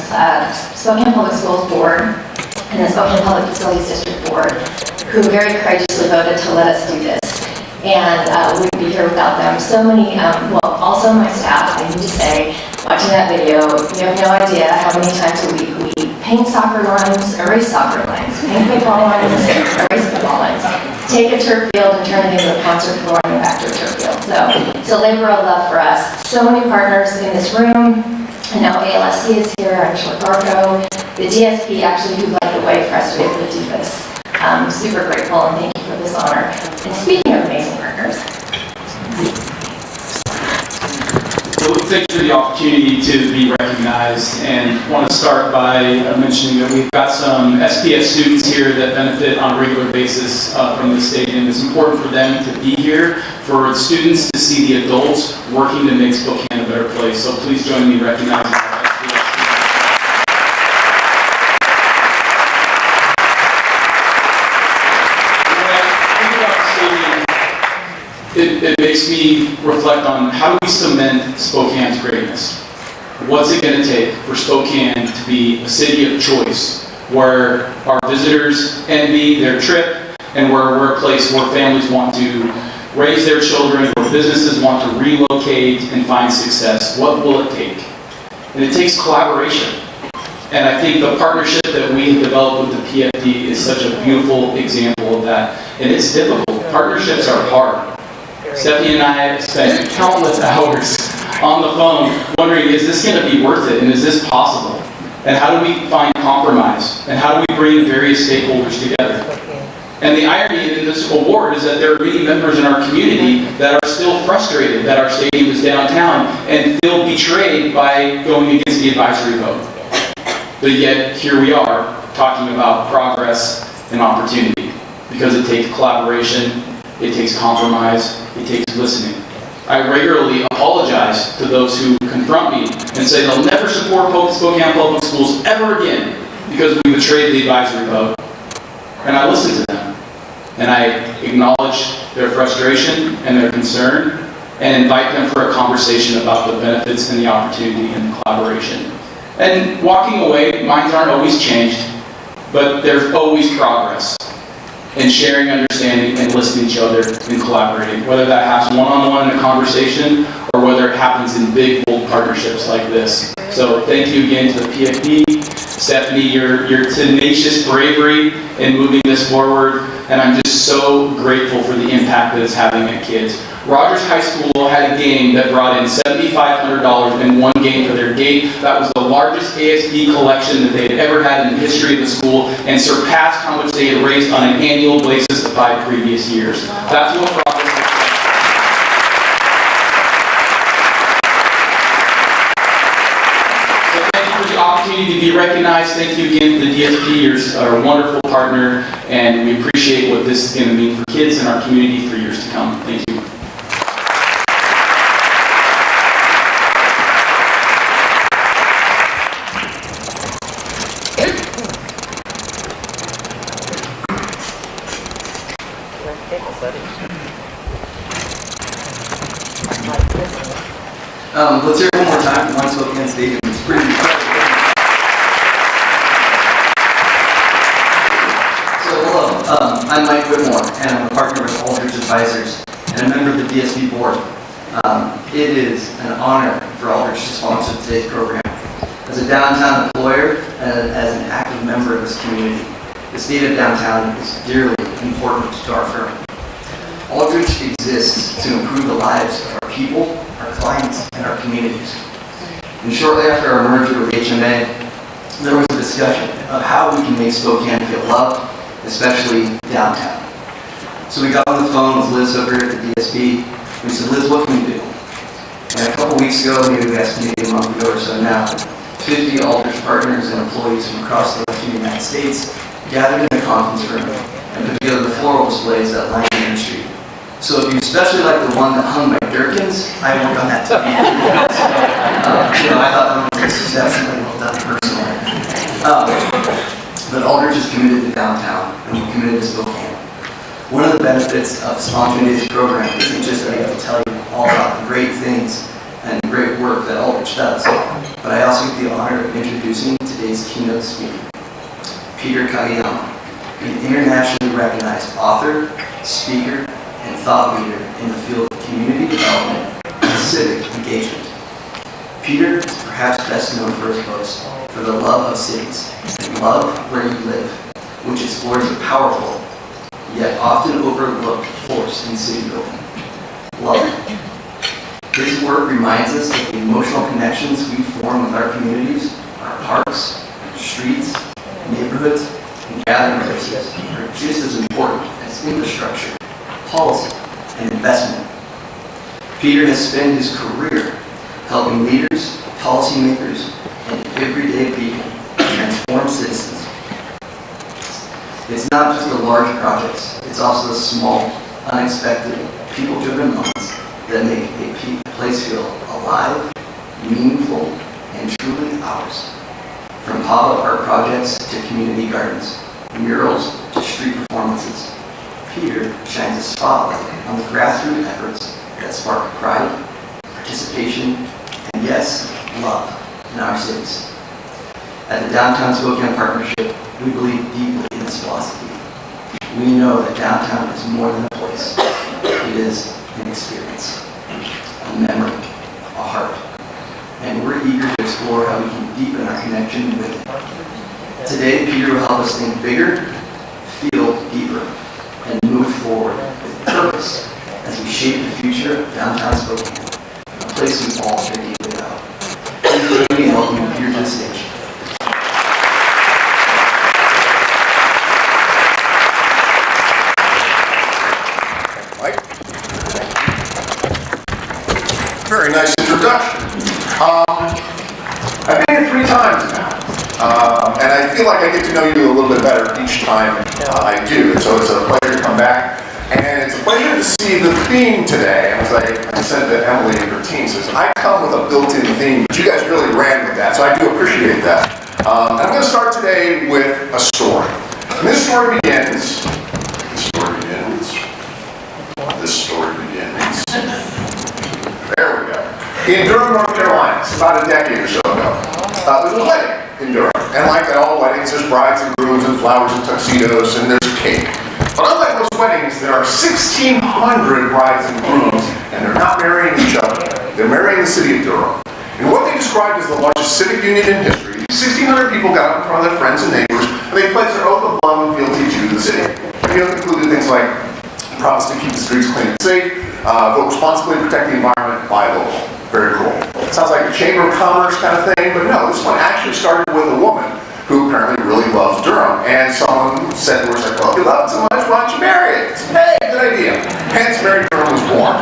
Spokane Public Schools Board and the Spokane Public Facilities District Board, who very courageously voted to let us do this. And we wouldn't be here without them. So many, well, also my staff, I need to say, watching that video, you have no idea how many times a week we paint soccer lines, erase soccer lines, paint football lines, erase football lines. take a turf field and turn it into a concert floor and then back to a turf field. So it's a labor of love for us. So many partners in this room. I know ALSC is here, actually Barco, the DSP actually who led the way for us to be able to do this. I'm super grateful and thank you for this honor. And speaking of amazing partners. So thank you for the opportunity to be recognized, and want to start by mentioning that we've got some SPS students here that benefit on a regular basis from the stadium. It's important for them to be here, for students to see the adults working to make Spokane a better place. So please join me in recognizing our SPS students. It makes me reflect on how do we cement Spokane's greatness? What's it going to take for Spokane to be a city of choice, where our visitors envy their trip, and where we're a place where families want to raise their children, where businesses want to relocate and find success? What will it take? And it takes collaboration. And I think the partnership that we have developed with the PFD is such a beautiful example of that. And it's difficult. Partnerships are hard. Stephanie and I have spent countless hours on the phone wondering, is this going to be worth it, and is this possible? And how do we find compromise? And how do we bring various stakeholders together? And the irony in this award is that there are many members in our community that are still frustrated that our stadium is downtown and feel betrayed by going against the advisory vote. But yet, here we are talking about progress and opportunity, because it takes collaboration, it takes compromise, it takes listening. I regularly apologize to those who confront me and say they'll never support Spokane Public Schools ever again because we betrayed the advisory vote. And I listen to them. And I acknowledge their frustration and their concern and invite them for a conversation about the benefits and the opportunity and the collaboration. And walking away, minds aren't always changed, but there's always progress. And sharing understanding and listening to each other and collaborating, whether that happens one-on-one in a conversation or whether it happens in big, bold partnerships like this. So thank you again to the PFD, Stephanie, your tenacious bravery in moving this forward, and I'm just so grateful for the impact that it's having at kids. Rogers High School had a game that brought in $7,500 in one game for their gate. That was the largest ASB collection that they had ever had in the history of the school, and surpassed how much they had raised on an annual basis the 5 previous years. That's what Rogers looks like. So thank you for the opportunity to be recognized. Thank you again to the DSP, you're a wonderful partner, and we appreciate what this is going to mean for kids in our community for years to come. Thank you. Let's hear it one more time from Spokane Stadium. It's pretty incredible. So hello, I'm Mike Whitmore, and I'm a partner with Aldridge Advisors and a member of the DSP board. It is an honor for Aldridge to sponsor today's program. As a downtown employer and as an active member of this community, the state of downtown is dearly important to our firm. Aldridge exists to improve the lives of our people, our clients, and our communities. And shortly after our merger with HMA, there was a discussion of how we can make Spokane feel loved, especially downtown. So we got on the phone with Liz over at the DSP. We said, Liz, what can we do? And a couple weeks ago, maybe we asked maybe a month ago or so now, 50 Aldridge partners and employees from across the Western United States gathered in a conference room and put together the floral displays that line Main Street. So if you especially like the one that hung by Durkins, I worked on that too. I thought that was exceptionally well done personally. But Aldridge is committed to downtown, and we're committed to Spokane. One of the benefits of sponsoring this program isn't just that I get to tell you all about the great things and great work that Aldridge does, but I also get the honor of introducing today's keynote speaker, Peter Kageyama, an internationally recognized author, speaker, and thought leader in the field of community development and civic engagement. Peter is perhaps best known for his books For the Love of Cities and Love Where You Live, which explores the powerful yet often overlooked force in city building: love. His work reminds us that the emotional connections we form with our communities, our parks, streets, neighborhoods, and gathering places are just as important as infrastructure, policy, and investment. Peter has spent his career helping leaders, policymakers, and everyday people transform citizens. It's not just the large projects, it's also the small, unexpected, people-driven moments that make a place feel alive, meaningful, and truly ours. From pop-up art projects to community gardens, murals to street performances, Peter shines a spotlight on the grassroots efforts that spark pride, participation, and yes, love in our cities. At the Downtown Spokane Partnership, we believe deeply in this philosophy. We know that downtown is more than a place. It is an experience, a memory, a heart. And we're eager to explore how we can deepen our connection with it. Today, Peter will help us think bigger, feel deeper, and move forward with purpose as we shape the future of downtown Spokane, a place we all care deeply about. Please join me in welcoming Peter to the stage. Very nice introduction. I've been here 3 times now, and I feel like I get to know you a little bit better each time I do. So it's a pleasure to come back, and it's a pleasure to see the theme today. As I said to Emily and her team, says I come with a built-in theme, but you guys really ran with that, so I do appreciate that. I'm going to start today with a story. And this story begins. There we go. In Durham, North Carolina, it's about a decade or so ago. There's a wedding in Durham. And like all weddings, there's brides and grooms and flowers and tuxedos and there's cake. But unlike most weddings, there are 1,600 brides and grooms, and they're not marrying each other. They're marrying the city of Durham. And what they described as the largest civic union in history, 1,600 people got up in front of their friends and neighbors, and they pledged their oath of love and fealty to the city. The oath included things like promise to keep the streets clean and safe, vote responsibly, protect the environment, buy local. Very cool. Sounds like a Chamber of Commerce kind of thing, but no, this one actually started with a woman who apparently really loves Durham. And someone said to her, like, well, if you love it so much, why don't you marry it? Hey, good idea. Hence, Mary Durham was born.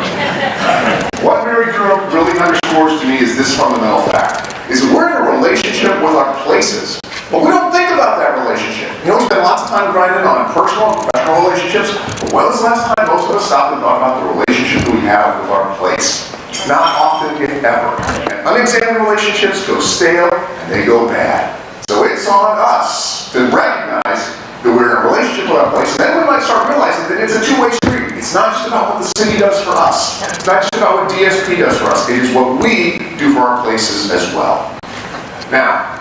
What Mary Durham really underscores to me is this fundamental fact, is we're in a relationship with our places. But we don't think about that relationship. You know, we spend lots of time grinding on personal and professional relationships, but when was the last time most of us stopped and thought about the relationship that we have with our place? Not often, if ever. And unexamined relationships go stale and they go bad. So it's on us to recognize that we're in a relationship with our place, and then we might start realizing that it's a two-way street. It's not just about what the city does for us. It's not just about what DSP does for us. It is what we do for our places as well. Now,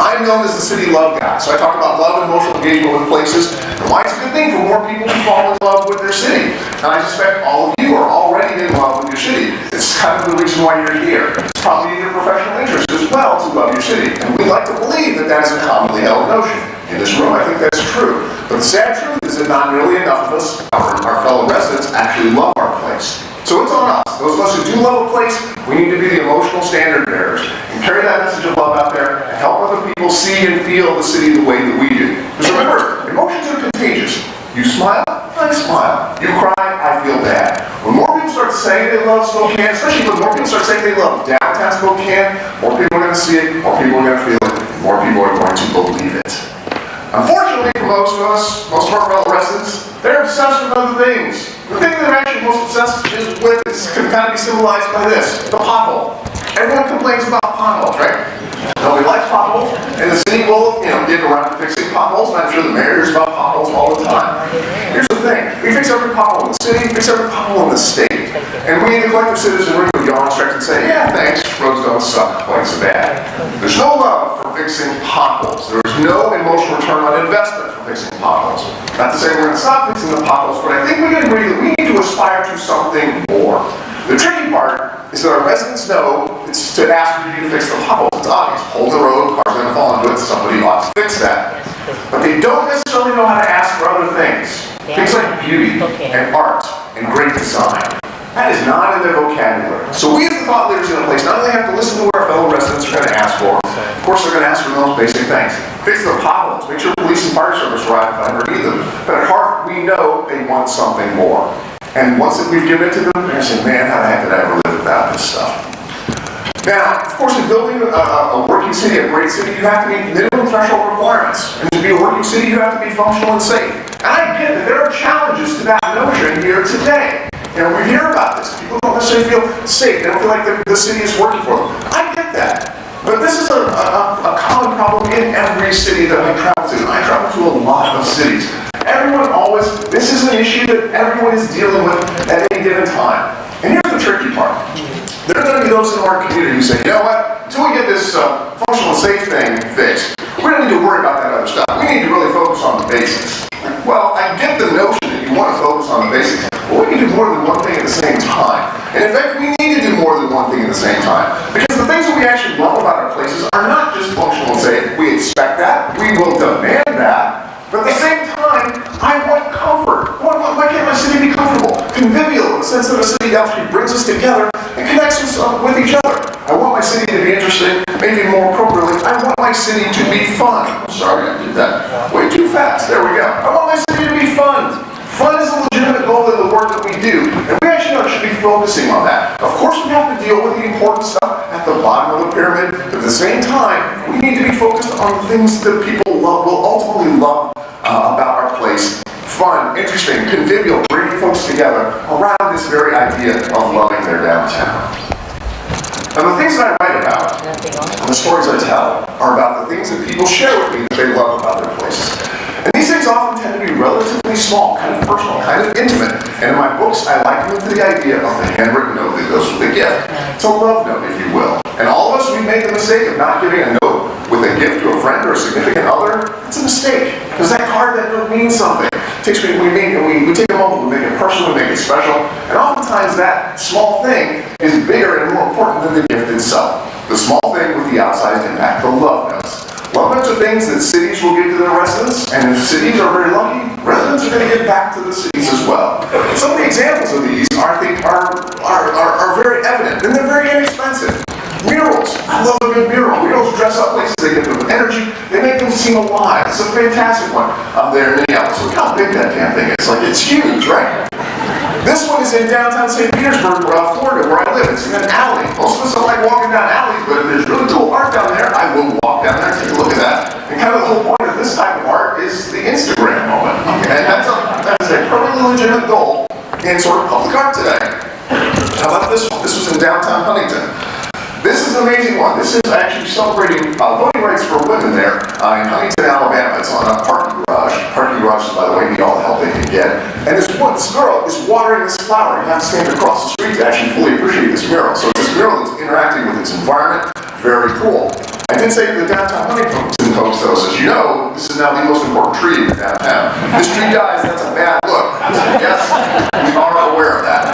I'm known as the city love guy, so I talk about love and emotional engagement with places, and why it's a good thing for more people to fall in love with their city. And I suspect all of you are already in love with your city. It's kind of the reason why you're here. It's probably in your professional interest as well to love your city, and we like to believe that that is a commonly held notion. In this room, I think that's true. But the sad truth is that not nearly enough of us, our fellow residents, actually love our place. So it's on us. Those of us who do love a place, we need to be the emotional standard bearers and carry that message of love out there and help other people see and feel the city the way that we do. Because remember, emotions are contagious. You smile, I smile. You cry, I feel bad. When more people start saying they love Spokane, especially when more people start saying they love downtown Spokane, more people are going to see it, more people are going to feel it, and more people are going to believe it. Unfortunately for most of us, most of our fellow residents, they're obsessed with other things. The thing they're actually most obsessed with can kind of be symbolized by this, the pothole. Everyone complains about potholes, right? Nobody likes potholes, and the city will, dig around fixing potholes, and I'm sure the mayor hears about potholes all the time. Here's the thing, we fix every pothole in the city, we fix every pothole in the state. And we, the collective citizenry, would yawn, stretch, and say, yeah, thanks, roads don't suck quite so bad. There's no love for fixing potholes. There is no emotional return on investment for fixing potholes. Not to say we're going to stop fixing the potholes, but I think we can agree that we need to aspire to something more. The tricky part is that our residents know it's to ask for you to fix the potholes. It's obvious. Hold the road, cars are going to fall into it, somebody ought to fix that. but they don't necessarily know how to ask for other things. Things like beauty and art and great design. That is not in their vocabulary. So we as the thought leaders in a place not only have to listen to what our fellow residents are going to ask for, of course they're going to ask for the most basic things. Fix the potholes, make sure police and fire service arrive if I ever need them. But at heart, we know they want something more. And once that we've given it to them, they're going to say, man, how the heck did I ever live without this stuff? Now, of course, in building a working city, a great city, you have to meet minimum threshold requirements. And to be a working city, you have to be functional and safe. And I get that there are challenges to that notion here today. You know, we hear about this. People don't necessarily feel safe. They don't feel like the city is working for them. I get that. But this is a common problem in every city that I travel to. I travel to a lot of cities. Everyone always, this is an issue that everyone is dealing with at any given time. And here's the tricky part. There are going to be those in our community who say, you know what, until we get this functional and safe thing fixed, we don't need to worry about that other stuff. We need to really focus on the basics. Well, I get the notion that you want to focus on the basics, but we can do more than one thing at the same time. And in fact, we need to do more than one thing at the same time. Because the things that we actually love about our places are not just functional and safe. We expect that. We will demand that. But at the same time, I want comfort. Why can't my city be comfortable? Convivial, in the sense that a city actually brings us together and connects us with each other. I want my city to be interesting, maybe more appropriately, I want my city to be fun. Sorry, I did that way too fast. There we go. I want my city to be fun. Fun is a legitimate goal in the work that we do, and we actually should be focusing on that. Of course, we have to deal with the important stuff at the bottom of the pyramid, but at the same time, we need to be focused on the things that people will ultimately love about our place. Fun, interesting, convivial, bringing folks together around this very idea of loving their downtown. And the things that I write about, and the stories I tell, are about the things that people share with me that they love about their places. And these things often tend to be relatively small, kind of personal, kind of intimate. And in my books, I liken them to the idea of the handwritten note that goes with the gift. It's a love note, if you will. And all of us, we make the mistake of not giving a note with a gift to a friend or a significant other. It's a mistake. Because that card, that note means something. We take a moment, we make it personal, we make it special. And oftentimes that small thing is bigger and more important than the gift itself. The small thing with the outsized impact, the love notes. Love notes are things that cities will give to their residents, and if cities are very lucky, residents are going to give back to the cities as well. Some of the examples of these are very evident, and they're very inexpensive. Murals. I love a good mural. Murals dress up places, they give them energy, they make them seem alive. It's a fantastic one up there in Minneapolis. Look how big that damn thing is. Like, it's huge, right? This one is in downtown St. Petersburg, Florida, where I live. It's in an alley. Most of us don't like walking down alleys, but if there's really cool art down there, I will walk down there and take a look at that. And kind of the whole point of this type of art is the Instagram moment. Okay? And that's a perfectly legitimate goal in sort of public art today. How about this one? This was in downtown Huntington. This is an amazing one. This is actually celebrating voting rights for women there in Huntington, Alabama. It's on a parking garage. Parking garages, by the way, need all the help they can get. And this girl is watering this flower. You have to stand across the street to actually fully appreciate this mural. So this mural is interacting with its environment. Very cool. I did say to the downtown Huntington folks, though, says, you know, this is now the most important tree in downtown. This tree dies, that's a bad look. I said, yes, we are aware of that.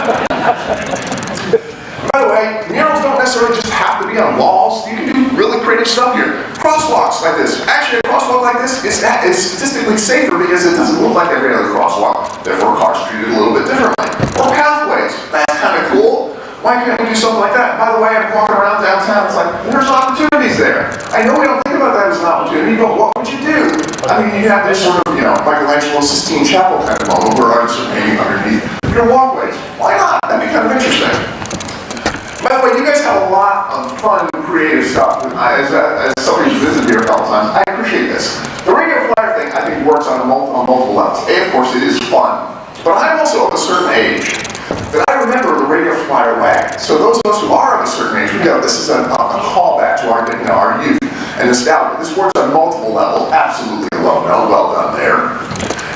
By the way, murals don't necessarily just have to be on walls. You can do really creative stuff here. Crosswalks like this. Actually, a crosswalk like this is statistically safer because it doesn't look like every other crosswalk. Therefore, cars are treated a little bit differently. Or pathways. That's kind of cool. Why can't we do something like that? By the way, I'm walking around downtown. It's like, there's opportunities there. I know we don't think about that as an opportunity, but what would you do? I mean, you have this sort of, Michelangelo Sistine Chapel kind of moment where artists are painting underneath your walkways. Why not? That'd be kind of interesting. By the way, you guys have a lot of fun, creative stuff. And as somebody who's visited here a couple times, I appreciate this. The radio flyer thing, I think, works on multiple levels. A, of course, it is fun. But I'm also of a certain age that I remember the radio flyer wagon. So those of us who are of a certain age, we go, this is a callback to our youth and nostalgia. This works on multiple levels. Absolutely love it. Well done there.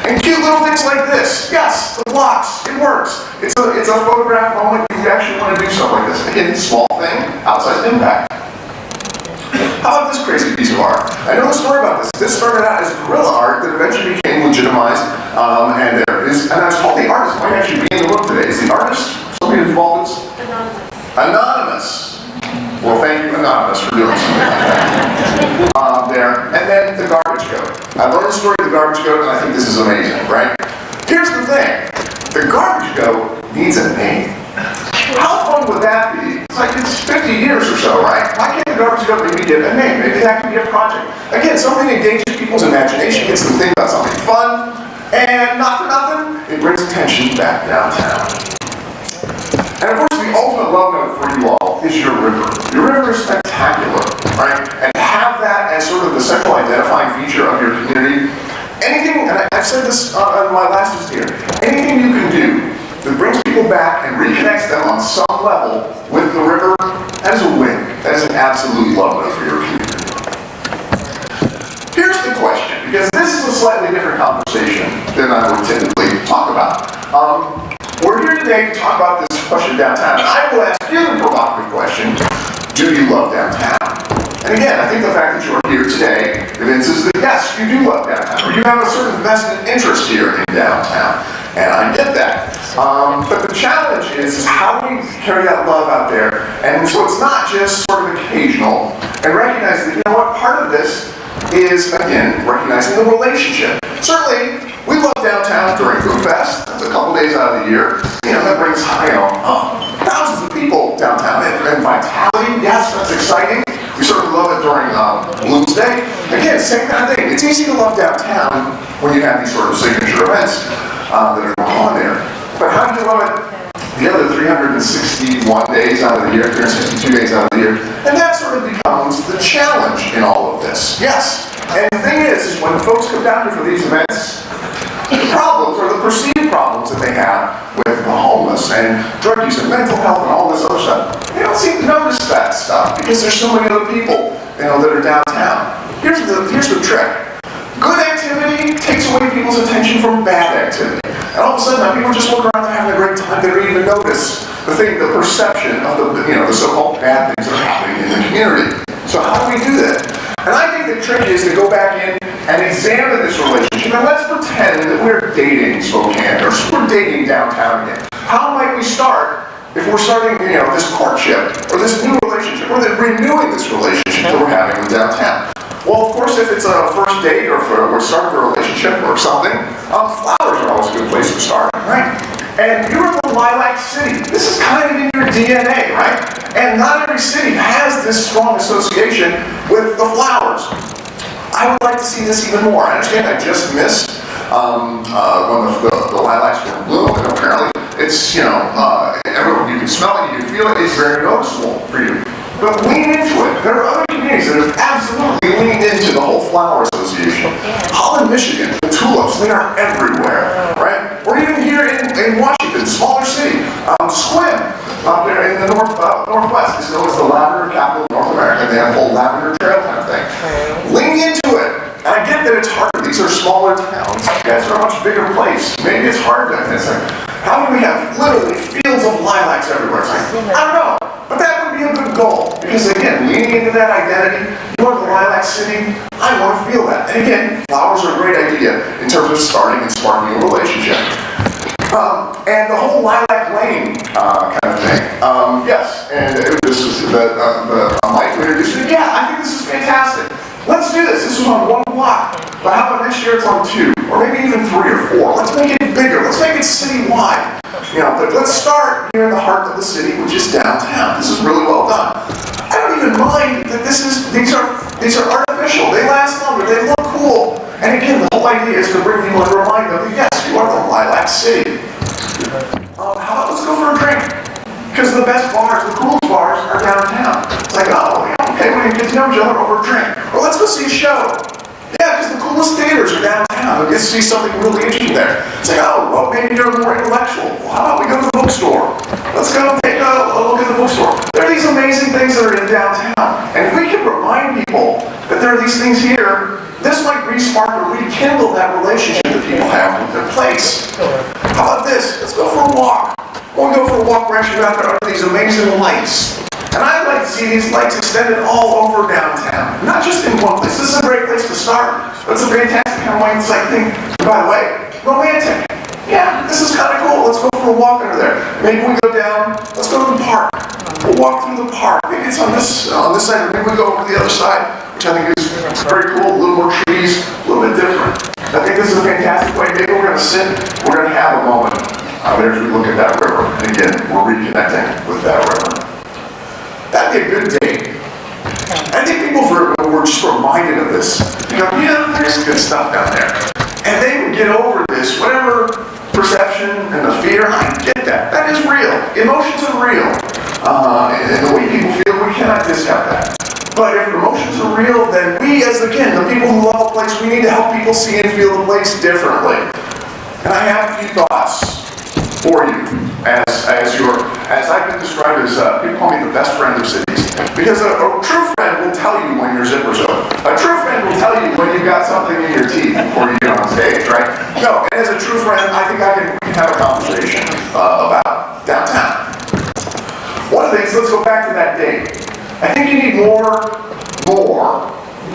And cute little things like this. Yes, the blocks. It works. It's a photograph moment. You actually want to do something like this. Again, small thing, outsized impact. How about this crazy piece of art? I know the story about this. This started out as guerrilla art that eventually became legitimized. And I was told the artist might actually be in the room today. Is the artist somebody involved in this? Anonymous. Well, thank you, Anonymous, for doing something like that. There. And then the garbage goat. I learned the story of the garbage goat, and I think this is amazing, right? Here's the thing. The garbage goat needs a name. How fun would that be? It's like, it's 50 years or so, right? Why can't the garbage goat maybe get a name? Maybe that can be a project. Again, something that engages people's imagination, gets them to think about something fun, and not for nothing, it brings attention back downtown. And of course, the ultimate love note for you all is your river. Your river is spectacular, right? And to have that as sort of the central identifying feature of your community, anything, and I've said this on my last visit here, anything you can do that brings people back and reconnects them on some level with the river, that is a win. That is an absolute love note for your community. Here's the question, because this is a slightly different conversation than I would typically talk about. We're here today to talk about this question downtown, and I will ask you the provocative question, do you love downtown? And again, I think the fact that you're here today evinces that yes, you do love downtown, or you have a certain vested interest here in downtown, and I get that. But the challenge is how do we carry that love out there, and so it's not just sort of occasional, and recognize that, you know what, part of this is, again, recognizing the relationship. Certainly, we love downtown during Food Fest. That's a couple days out of the year. You know, that brings, thousands of people downtown. And vitality, yes, that's exciting. We certainly love it during Bloom's Day. Again, same kind of thing. It's easy to love downtown when you have these sort of signature events that are going on there. But how do you love it the other 361 days out of the year, 362 days out of the year? And that sort of becomes the challenge in all of this. Yes. And the thing is when folks come down here for these events, the problems or the perceived problems that they have with the homeless and drug use and mental health and all this other stuff, they don't seem to notice that stuff because there's so many other people, you know, that are downtown. Here's the trick. Good activity takes away people's attention from bad activity. And all of a sudden, people just look around and having a great time. They don't even notice the perception of the so-called bad things that are happening in the community. So how do we do that? And I think the trick is to go back in and examine this relationship. And let's pretend that we're dating Spokane, or we're dating downtown again. How might we start if we're starting, this courtship, or this new relationship, or renewing this relationship that we're having with downtown? Well, of course, if it's a first date, or if we're starting a relationship or something, flowers are always a good place to start, right? And you're in the Lilac City. This is kind of in your DNA, right? And not every city has this strong association with the flowers. I would like to see this even more. I understand I just missed when the lilacs were in bloom, and apparently it's, everyone, you can smell it, you can feel it, it's very noticeable for you. But lean into it. There are other communities that have absolutely leaned into the whole flower association. Holland, Michigan, the tulips, they are everywhere, right? Or even here in Washington, smaller city, Sequim, up there in the northwest, is known as the lavender capital of North America. They have a whole lavender trail kind of thing. Lean into it. And I get that it's hard. These are smaller towns. You guys are a much bigger place. Maybe it's hard to, how do we have literally fields of lilacs everywhere? It's like, I don't know. But that would be a good goal. Because again, leaning into that identity, you are the Lilac City, I want to feel that. And again, flowers are a great idea in terms of starting and sparking a relationship. And the whole Lilac Lane kind of thing. Yes, and this was Mike introduced it. Yeah, I think this is fantastic. Let's do this. This was on 1 block. But how about next year it's on 2? Or maybe even 3 or 4. Let's make it bigger. Let's make it citywide. But let's start here in the heart of the city, which is downtown. This is really well done. I don't even mind that these are artificial. They last longer. They look cool. And again, the whole idea is to bring people and remind them that yes, you are the Lilac City. How about let's go for a drink? Because the best bars, the coolest bars, are downtown. It's like, okay, we're going to get to know each other over a drink. Or let's go see a show. Yeah, because the coolest theaters are downtown. We'll get to see something really interesting there. It's like, maybe you're more intellectual. Well, how about we go to the bookstore? Let's go take a look at the bookstore. There are these amazing things that are in downtown. And if we can remind people that there are these things here, this might re-spark or rekindle that relationship that people have with their place. How about this? Let's go for a walk. We'll go for a walk. We're actually out there under these amazing lights. And I'd like to see these lights extended all over downtown. Not just in one place. This is a great place to start. It's a fantastic kind of light thing. By the way, romantic. Yeah, this is kind of cool. Let's go for a walk under there. Maybe we go down. Let's go to the park. we'll walk through the park. Maybe it's on this side, or maybe we go over to the other side, which I think is very cool. A little more trees, a little bit different. I think this is a fantastic way. Maybe we're going to sit, we're going to have a moment there as we look at that river. And again, we're reconnecting with that river. That'd be a good date. I think people were just reminded of this. You go, yeah, there's good stuff down there. And they would get over this, whatever perception and the fear, I get that. That is real. Emotions are real. And the way people feel, we cannot discount that. But if emotions are real, then we, as the people who love a place, we need to help people see and feel the place differently. And I have a few thoughts for you as I've been described as, people call me the best friend of cities. Because a true friend will tell you when your zipper's open. A true friend will tell you when you've got something in your teeth before you get on stage, right? No, and as a true friend, I think we can have a conversation about downtown. One of the things, let's go back to that date. I think you need more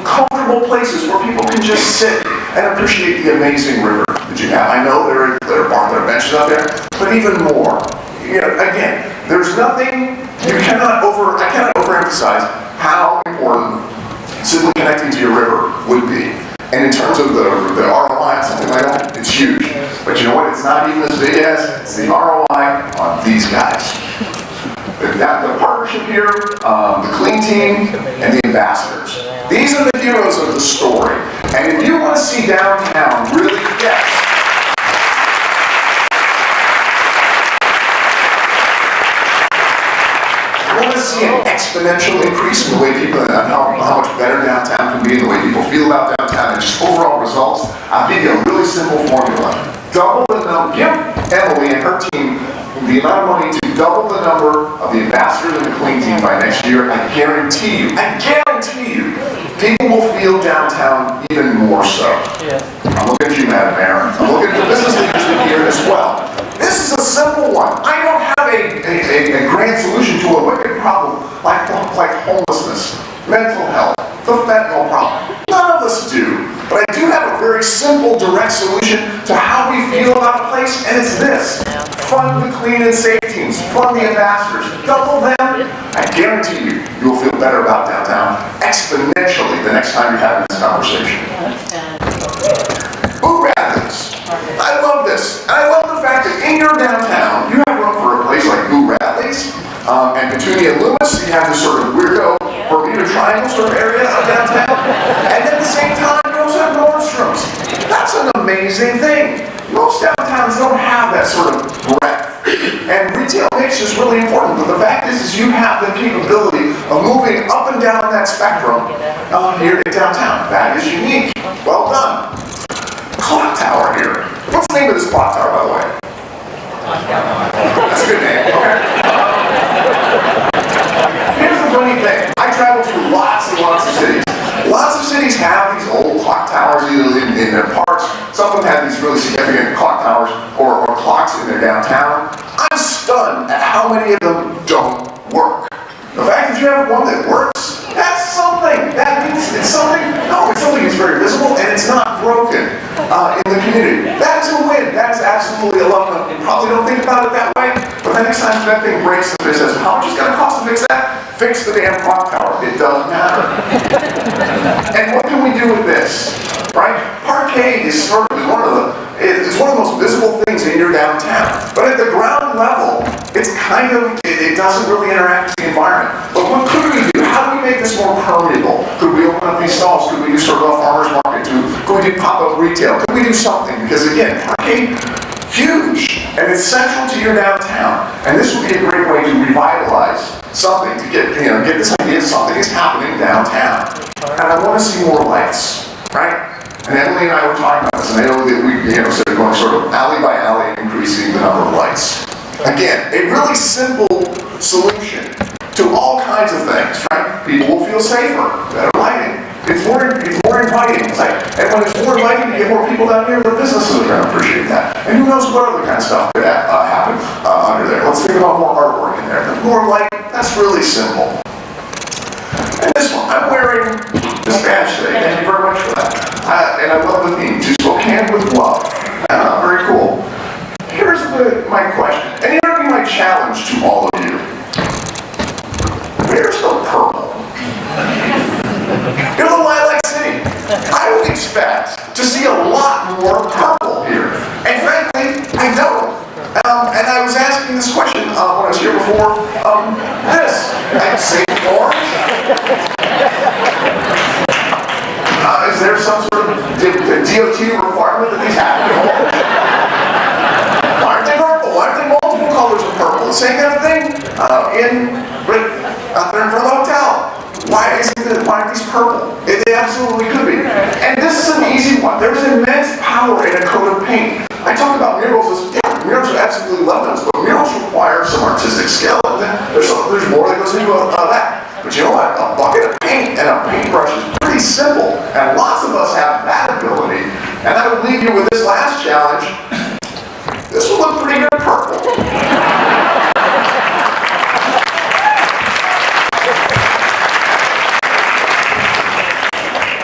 comfortable places where people can just sit and appreciate the amazing river that you have. I know there are benches out there, but even more. You know, again, there's nothing, I cannot overemphasize how important simply connecting to your river would be. And in terms of the ROI on something like that, it's huge. But you know what, it's not even as big as, it's the ROI on these guys. The partnership here, the clean team, and the ambassadors. These are the heroes of the story. And if you want to see downtown really get, I want to see an exponential increase in the way people, and how much better downtown can be, and the way people feel about downtown, and just overall results. I'll give you a really simple formula. Double the number, give Emily and her team the amount of money to double the number of the ambassadors and the clean team by next year. I guarantee you, people will feel downtown even more so. I'm looking at you, Madam Mayor. I'm looking at the business leaders in here as well. This is a simple one. I don't have a grand solution to a wicked problem like homelessness, mental health, the fentanyl problem. None of us do. But I do have a very simple, direct solution to how we feel about a place, and it's this. Fund the clean and safe teams. Fund the ambassadors. Double them. I guarantee you, you'll feel better about downtown exponentially the next time you're having this conversation. Boo Radleys. I love this. And I love the fact that in your downtown, you have room for a place like Boo Radleys and Petunia and Loomis. You have this sort of weirdo Bermuda Triangle sort of area of downtown. And at the same time, you also have Nordstrom's. That's an amazing thing. Most downtowns don't have that sort of breadth. And retail mix is really important. But the fact is you have the capability of moving up and down that spectrum here in downtown. That is unique. Well done. Clock tower here. What's the name of this clock tower, by the way? That's a good name. Okay. Here's the funny thing. I travel through lots and lots of cities. Lots of cities have these old clock towers either in their parks. Some of them have these really significant clock towers or clocks in their downtown. I'm stunned at how many of them don't work. The fact that you have one that works, that's something. That means it's something. No, it's something that's very visible and it's not broken in the community. That is a win. That is absolutely a love. You probably don't think about it that way, but the next time that thing breaks, the business, how much is it going to cost to fix that? Fix the damn clock tower. It doesn't matter. And what can we do with this? Right? Parquet is sort of one of the most visible things in your downtown. But at the ground level, it's kind of, it doesn't really interact with the environment. But what could we do? How do we make this more permeable? Could we open up these stalls? Could we do sort of a farmer's market too? Could we do pop-up retail? Could we do something? Because again, parquet, huge. And it's central to your downtown. And this would be a great way to revitalize something, to get this idea of something is happening downtown. And I want to see more lights, right? And Emily and I were talking about this, and I know that we started going sort of alley by alley, increasing the number of lights. Again, a really simple solution to all kinds of things, right? People will feel safer, better lighting. It's more inviting. It's and when it's more inviting, you get more people down here, the businesses are going to appreciate that. And who knows what other kind of stuff could happen under there. Let's think about more artwork in there. More light, that's really simple. And this one, I'm wearing this badge today. Thank you very much for that. And I love the theme, to Spokane with love. Very cool. Here's my question, and here would be my challenge to all of you. I would expect to see a lot more purple here. And frankly, I don't. And I was asking this question when I was here before. I'd say orange. Is there some sort of DOT requirement that these happen? Why aren't they purple? Why aren't they multiple colors of purple? The same kind of thing out there in front of the hotel. Why aren't these purple? They absolutely could be. And this is an easy one. There's immense power in a coat of paint. I talk about murals as, murals are absolutely love those, but murals require some artistic skill. And there's more that goes into that. But you know what? A bucket of paint and a paintbrush is pretty simple. And lots of us have that ability. And I would leave you with this last challenge. This will look pretty good purple.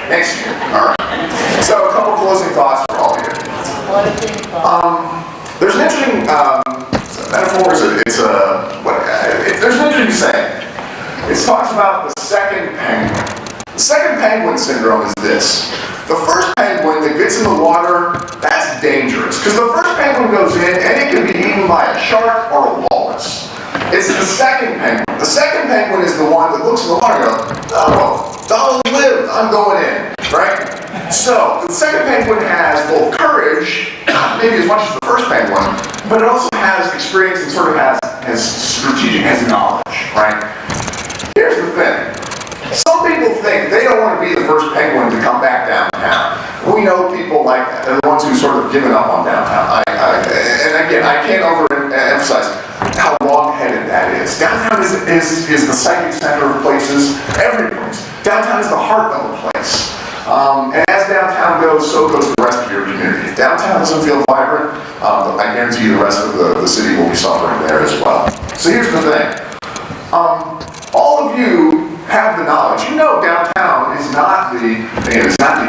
Next year. All right. So a couple closing thoughts for all of you. There's an interesting metaphor. There's an interesting saying. It talks about the second penguin. The second penguin syndrome is this. The first penguin that gets in the water, that's dangerous. Because the first penguin goes in and it can be eaten by a shark or a walrus. It's the second penguin. The second penguin is the one that looks in the water and goes, oh, Donald lived, I'm going in, right? So, the second penguin has both courage, not maybe as much as the first penguin, but it also has experience and sort of has knowledge, right? Here's the thing. Some people think they don't want to be the first penguin to come back downtown. We know people like that. They're the ones who sort of given up on downtown. And again, I can't overemphasize how wrong-headed that is. Downtown is the psychic center of places, every place. Downtown is the heart of a place. And as downtown goes, so goes the rest of your community. If downtown doesn't feel vibrant, I guarantee you the rest of the city will be suffering there as well. So here's the thing. All of you have the knowledge. You know downtown is not the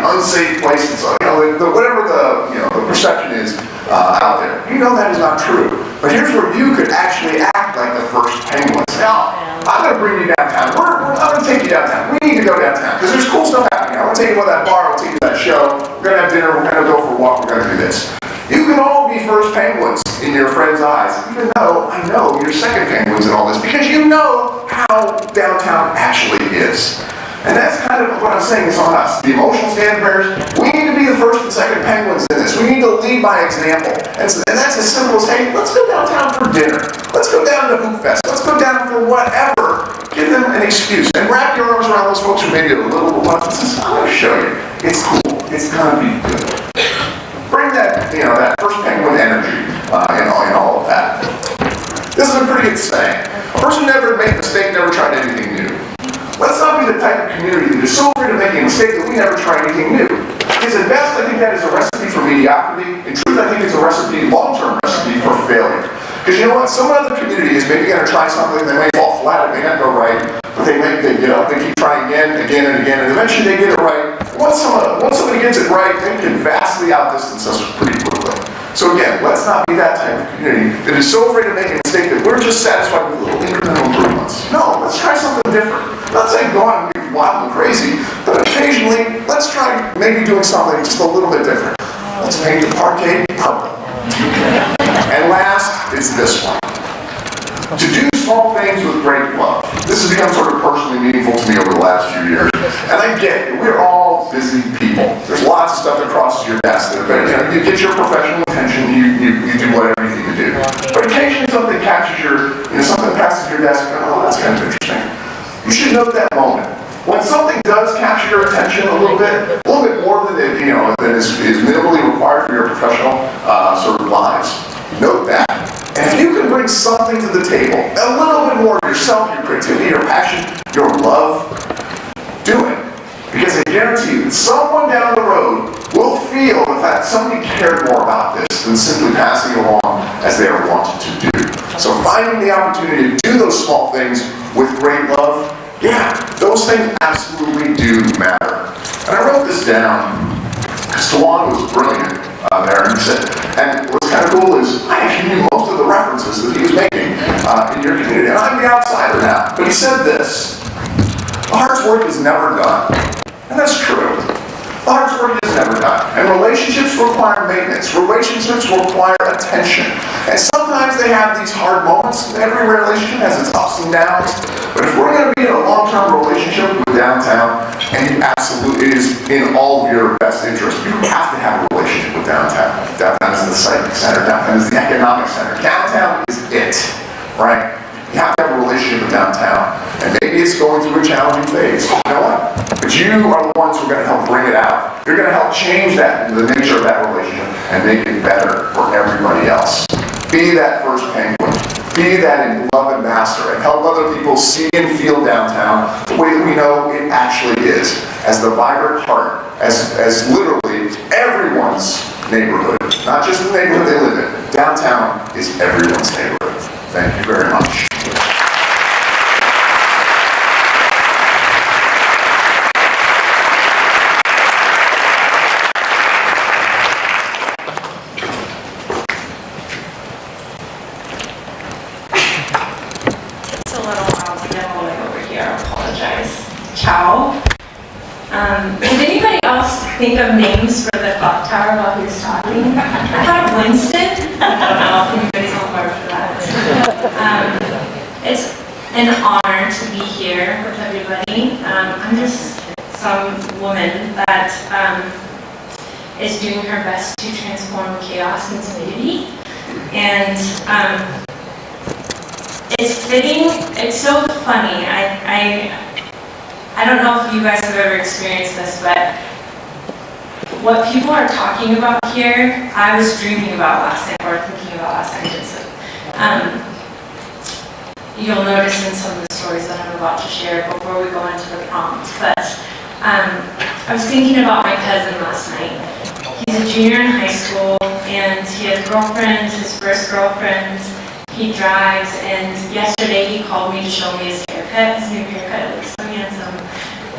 unsafe place. It's, whatever the perception is out there. You know that is not true. But here's where you could actually act like the first penguins. Now, I'm going to bring you downtown. I'm going to take you downtown. We need to go downtown because there's cool stuff happening. I'm going to take you to that bar. I'm going to take you to that show. We're going to have dinner. We're going to go for a walk. We're going to do this. You can all be first penguins in your friend's eyes, even though I know you're second penguins in all this, because you know how downtown actually is. And that's kind of what I'm saying is on us. The emotional stand bearers, we need to be the first and second penguins in this. We need to lead by example. And that's as simple as, hey, let's go downtown for dinner. Let's go down to Hoop Fest. Let's go down for whatever. Give them an excuse. And wrap your arms around those folks who maybe a little reluctant. I'm going to show you. It's cool. It's going to be good. Bring that, that first penguin energy in all of that. This is a pretty good saying. A person who never made a mistake never tried anything new. Let's not be the type of community that is so afraid of making a mistake that we never try anything new. Because at best, I think that is a recipe for mediocrity. In truth, I think it's a long-term recipe for failure. Because you know what? Some other community is maybe going to try something that may fall flat, it may not go right, but they get up, they keep trying again, and eventually they get it right. Once somebody gets it right, they can vastly outdistance us pretty quickly. So again, let's not be that type of community that is so afraid of making a mistake that we're just satisfied with little incremental improvements. No, let's try something different. Not saying go out and be wild and crazy, but occasionally, let's try maybe doing something just a little bit different. Let's paint the parquet purple. And last is this one. To do small things with great love. This has become sort of personally meaningful to me over the last few years. And I get it. We're all busy people. There's lots of stuff that crosses your desk that you get your professional attention, you do whatever you need to do. But occasionally something captures something passes your desk and oh, that's kind of interesting. You should note that moment. When something does capture your attention a little bit more than is minimally required for your professional sort of lives, note that. And if you can bring something to the table, a little bit more of yourself, your creativity, your passion, your love, do it. Because I guarantee you that someone down the road will feel that somebody cared more about this than simply passing along as they ever wanted to do. So finding the opportunity to do those small things with great love, yeah, those things absolutely do matter. And I wrote this down because Tawan was brilliant there. And he said, and what's kind of cool is I actually knew most of the references that he was making in your community. And I'm the outsider now. But he said this, the hardest work is never done. And that's true. The never done. And relationships require maintenance. Relationships require attention. And sometimes they have these hard moments. Every relationship has its ups and downs. But if we're going to be in a long-term relationship with downtown, and you absolutely, it is in all of your best interest, you have to have a relationship with downtown. Downtown is the psychic center. Downtown is the economic center. Downtown is it, right? You have to have a relationship with downtown. And maybe it's going through a challenging phase. You know what? But you are the ones who are going to help bring it out. You're going to help change that, the nature of that relationship, and make it better for everybody else. Be that first penguin. Be that love ambassador and help other people see and feel downtown the way that we know it actually is, as the vibrant heart, as literally everyone's neighborhood, not just the neighborhood they live in. Downtown is everyone's neighborhood. Thank you very much. It's a little altogether over here, I apologize. Ciao. Did anybody else think of names for the clock tower while he was talking? I thought of Winston. I don't know if anybody's on board for that. It's an honor to be here with everybody. I'm just some woman that is doing her best to transform chaos into beauty. And it's fitting, it's so funny. I don't know if you guys have ever experienced this, but what people are talking about here, I was dreaming about last night, or thinking about last night. You'll notice in some of the stories that I'm about to share before we go into the prompt. But I was thinking about my cousin last night. He's a junior in high school, and he has a girlfriend, his first girlfriend. He drives, and yesterday he called me to show me his haircut, his new haircut. It looks so handsome.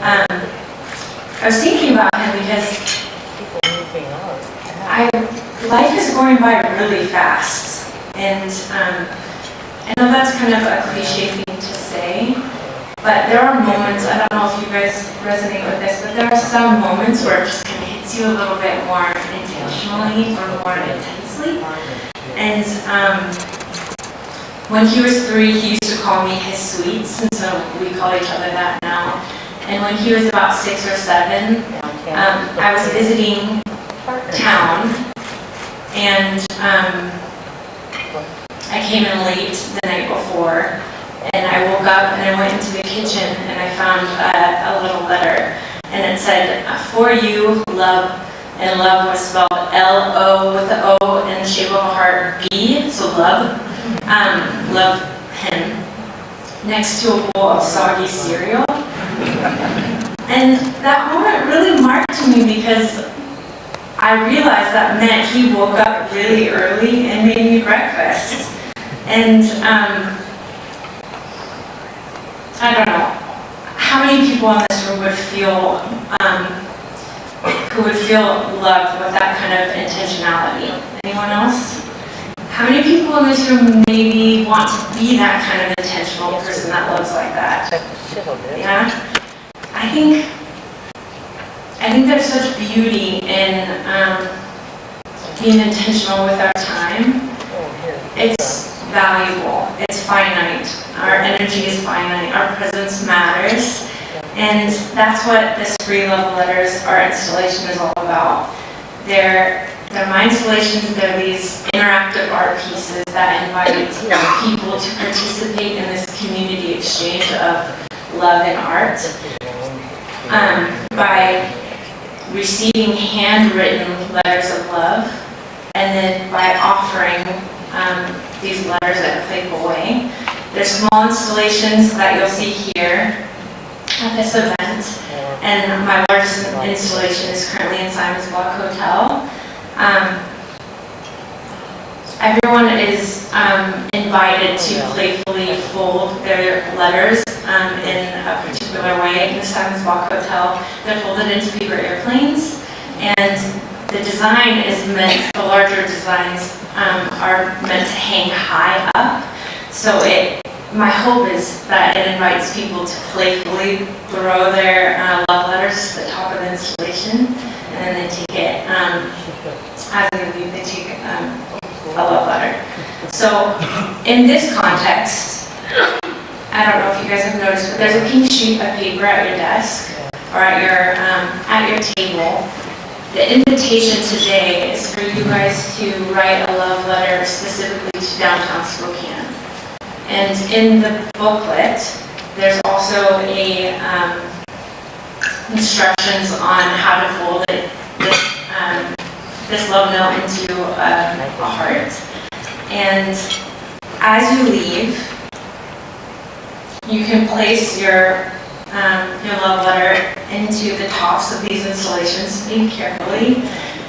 I was thinking about him because life is going by really fast, and I know that's kind of a cliche thing to say, but there are moments, I don't know if you guys resonate with this, but there are some moments where it just kind of hits you a little bit more intentionally or more intensely. And when he was 3, he used to call me his sweets, and so we call each other that now. And when he was about 6 or 7, I was visiting town, and I came in late the night before, and I woke up and I went into the kitchen and I found a little letter, and it said, "For you, love," and love was spelled L-O with the O in the shape of a heart, B, so love. Love him, next to a bowl of soggy cereal. And that moment really marked me because I realized that meant he woke up really early and made me breakfast. And I don't know, how many people in this room would feel, who would feel loved with that kind of intentionality? Anyone else? How many people in this room maybe want to be that kind of intentional person that loves like that? Yeah? I think there's such beauty in being intentional with our time. It's valuable, it's finite, our energy is finite, our presence matters, and that's what this free love letters, our installation is all about. They're my installations, they're these interactive art pieces that invite people to participate in this community exchange of love and art by receiving handwritten letters of love, and then by offering these letters in a playful way. There's small installations that you'll see here at this event, and my largest installation is currently in Simon's Block Hotel. Everyone is invited to playfully fold their letters in a particular way. In the Simon's Block Hotel, they're folded into paper airplanes, and the design is meant, the larger designs are meant to hang high up. So my hope is that it invites people to playfully throw their love letters to the top of the installation. and then they take it, as they leave, they take a love letter. So in this context, I don't know if you guys have noticed, but there's a pink sheet of paper at your desk or at your table. The invitation today is for you guys to write a love letter specifically to Downtown Spokane. And in the booklet, there's also instructions on how to fold this love note into a heart. And as you leave, you can place your love letter into the tops of these installations, maybe carefully,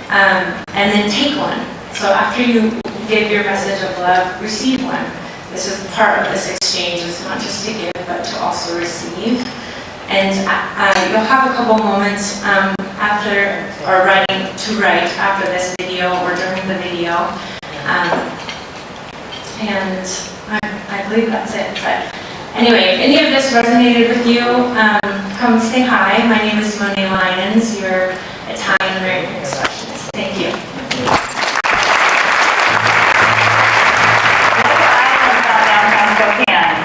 and then take one. So after you give your message of love, receive one. This is part of this exchange. It's not just to give, but to also receive. And you'll have a couple moments after after this video or during the video. And I believe that's it. But anyway, if any of this resonated with you, come say hi. My name is Monet Lyons, your Italian American expressionist. Thank you.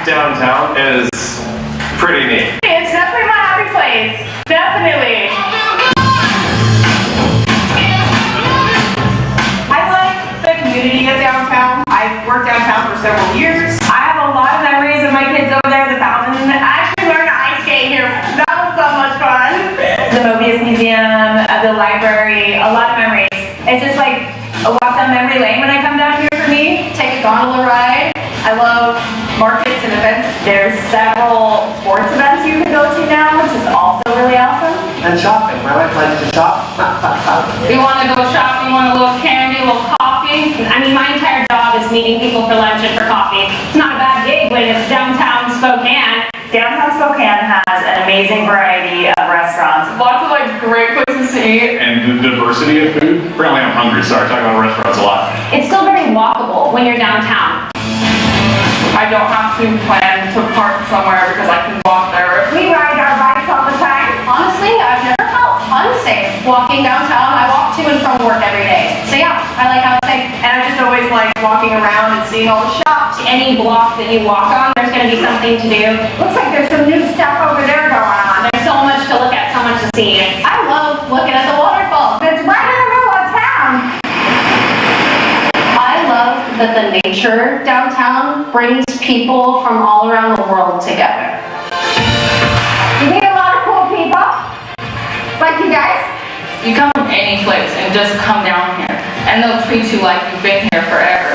Downtown is pretty neat. It's definitely my happy place. Definitely. I like the community of downtown. I've worked downtown for several years. I have a lot of memories of my kids over there at the fountain. I actually learned to ice skate here. That was so much fun. The Mobius Museum, the library, a lot of memories. It's just like a walk down memory lane when I come down here for me. Take a gondola ride. I love markets and events. There's several sports events you can go to now, which is also really awesome. And shopping. My wife likes to shop. We want to go shopping, want a little candy, a little coffee. I mean, my entire job is meeting people for lunch and for coffee. It's not a bad gig when it's downtown Spokane. Downtown Spokane has an amazing variety of restaurants. Lots of great places to eat. And the diversity of food. Apparently I'm hungry, so I talk about restaurants a lot. It's still very walkable when you're downtown. I don't have to plan to park somewhere because I can walk there. We ride our bikes all the time. Honestly, I've never felt unsafe walking downtown. I walk to and from work every day. So yeah, I like how it's safe. And I just always like walking around and seeing all the shops. Any block that you walk on, there's going to be something to do. Looks like there's some new stuff over there going on. There's so much to look at, so much to see. I love looking at the waterfall. It's right in the middle of town. I love that the nature downtown brings people from all around the world together. You meet a lot of cool people, like you guys. You come from any place and just come down here, and they'll treat you like you've been here forever.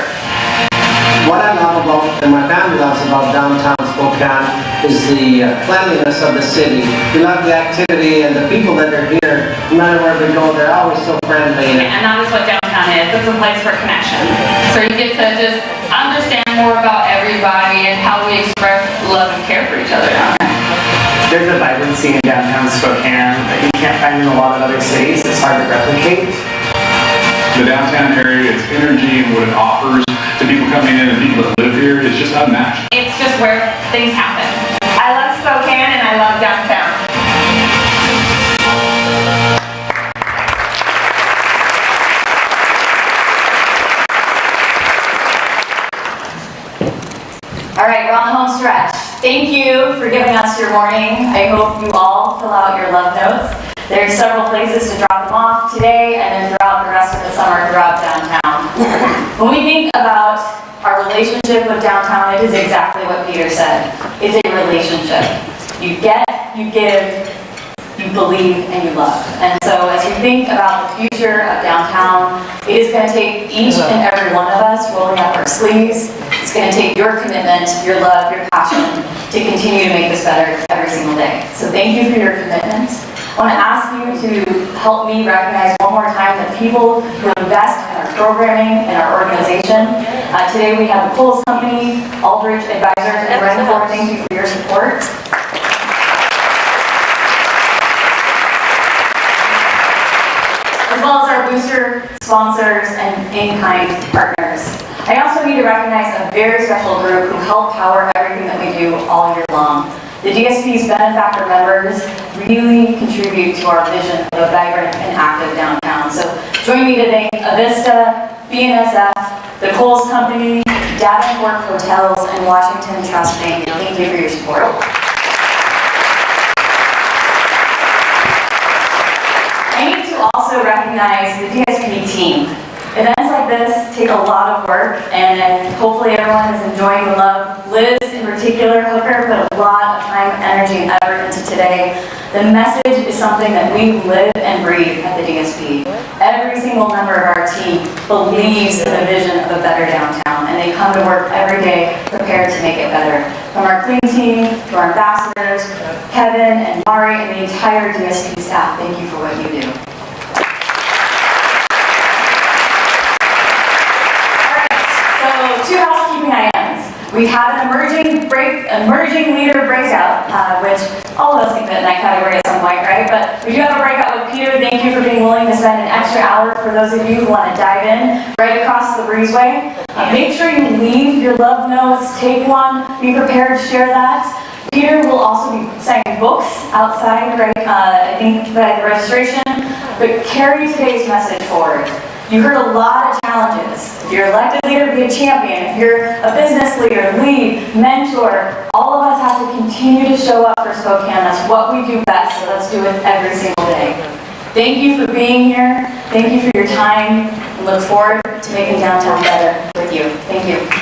What I love about, and my family loves about downtown Spokane, is the cleanliness of the city. We love the activity and the people that are here. No matter where we go, they're always so friendly. And that is what downtown is. It's a place for connection. So you get to just understand more about everybody and how we express love and care for each other down here. There's a vibrancy in downtown Spokane that you can't find in a lot of other cities. It's hard to replicate. The downtown area, its energy and what it offers to people coming in and people that live here is just unmatched. It's just where things happen. I love Spokane and I love downtown. All right, we're on the home stretch. Thank you for giving us your morning. I hope you all fill out your love notes. There's several places to drop them off today and then throughout the rest of the summer throughout downtown. When we think about our relationship with downtown, it is exactly what Peter said. It's a relationship. You get, you give, you believe, and you love. And so as you think about the future of downtown, it is going to take each and every one of us rolling up our sleeves. It's going to take your commitment, your love, your passion to continue to make this better every single day. So thank you for your commitment. I want to ask you to help me recognize one more time the people who invest in our programming and our organization. Today we have the Kohl's Company, Aldrich Advisors, and Renford. Thank you for your support. As well as our booster sponsors and in-kind partners. I also need to recognize a very special group who help power everything that we do all year long. The DSP's benefactor members really contribute to our vision of a vibrant and active downtown. So join me to thank Avista, BNSF, the Kohl's Company, Davenport Hotels, and Washington Trust Bank. Thank you for your support. I need to also recognize the DSP team. Events like this take a lot of work, and hopefully everyone is enjoying the love. Liz in particular, Hooker, put a lot of time, energy, and effort into today. The message is something that we live and breathe at the DSP. Every single member of our team believes in the vision of a better downtown, and they come to work every day prepared to make it better. From our clean team to our ambassadors, Kevin and Mari, and the entire DSP staff, thank you for what you do. Two housekeeping items. We have an emerging leader breakout, which all of us can fit in that category at some point, right? But we do have a breakout with Peter. Thank you for being willing to spend an extra hour for those of you who want to dive in right across the breezeway. Make sure you leave your love notes, take one, be prepared to share that. Peter will also be signing books outside, right, I think by the registration, but carry today's message forward. You heard a lot of challenges. If you're elected leader, be a champion. If you're a business leader, lead, mentor, all of us have to continue to show up for Spokane. That's what we do best, so let's do it every single day. Thank you for being here. Thank you for your time. And look forward to making downtown better with you. Thank you.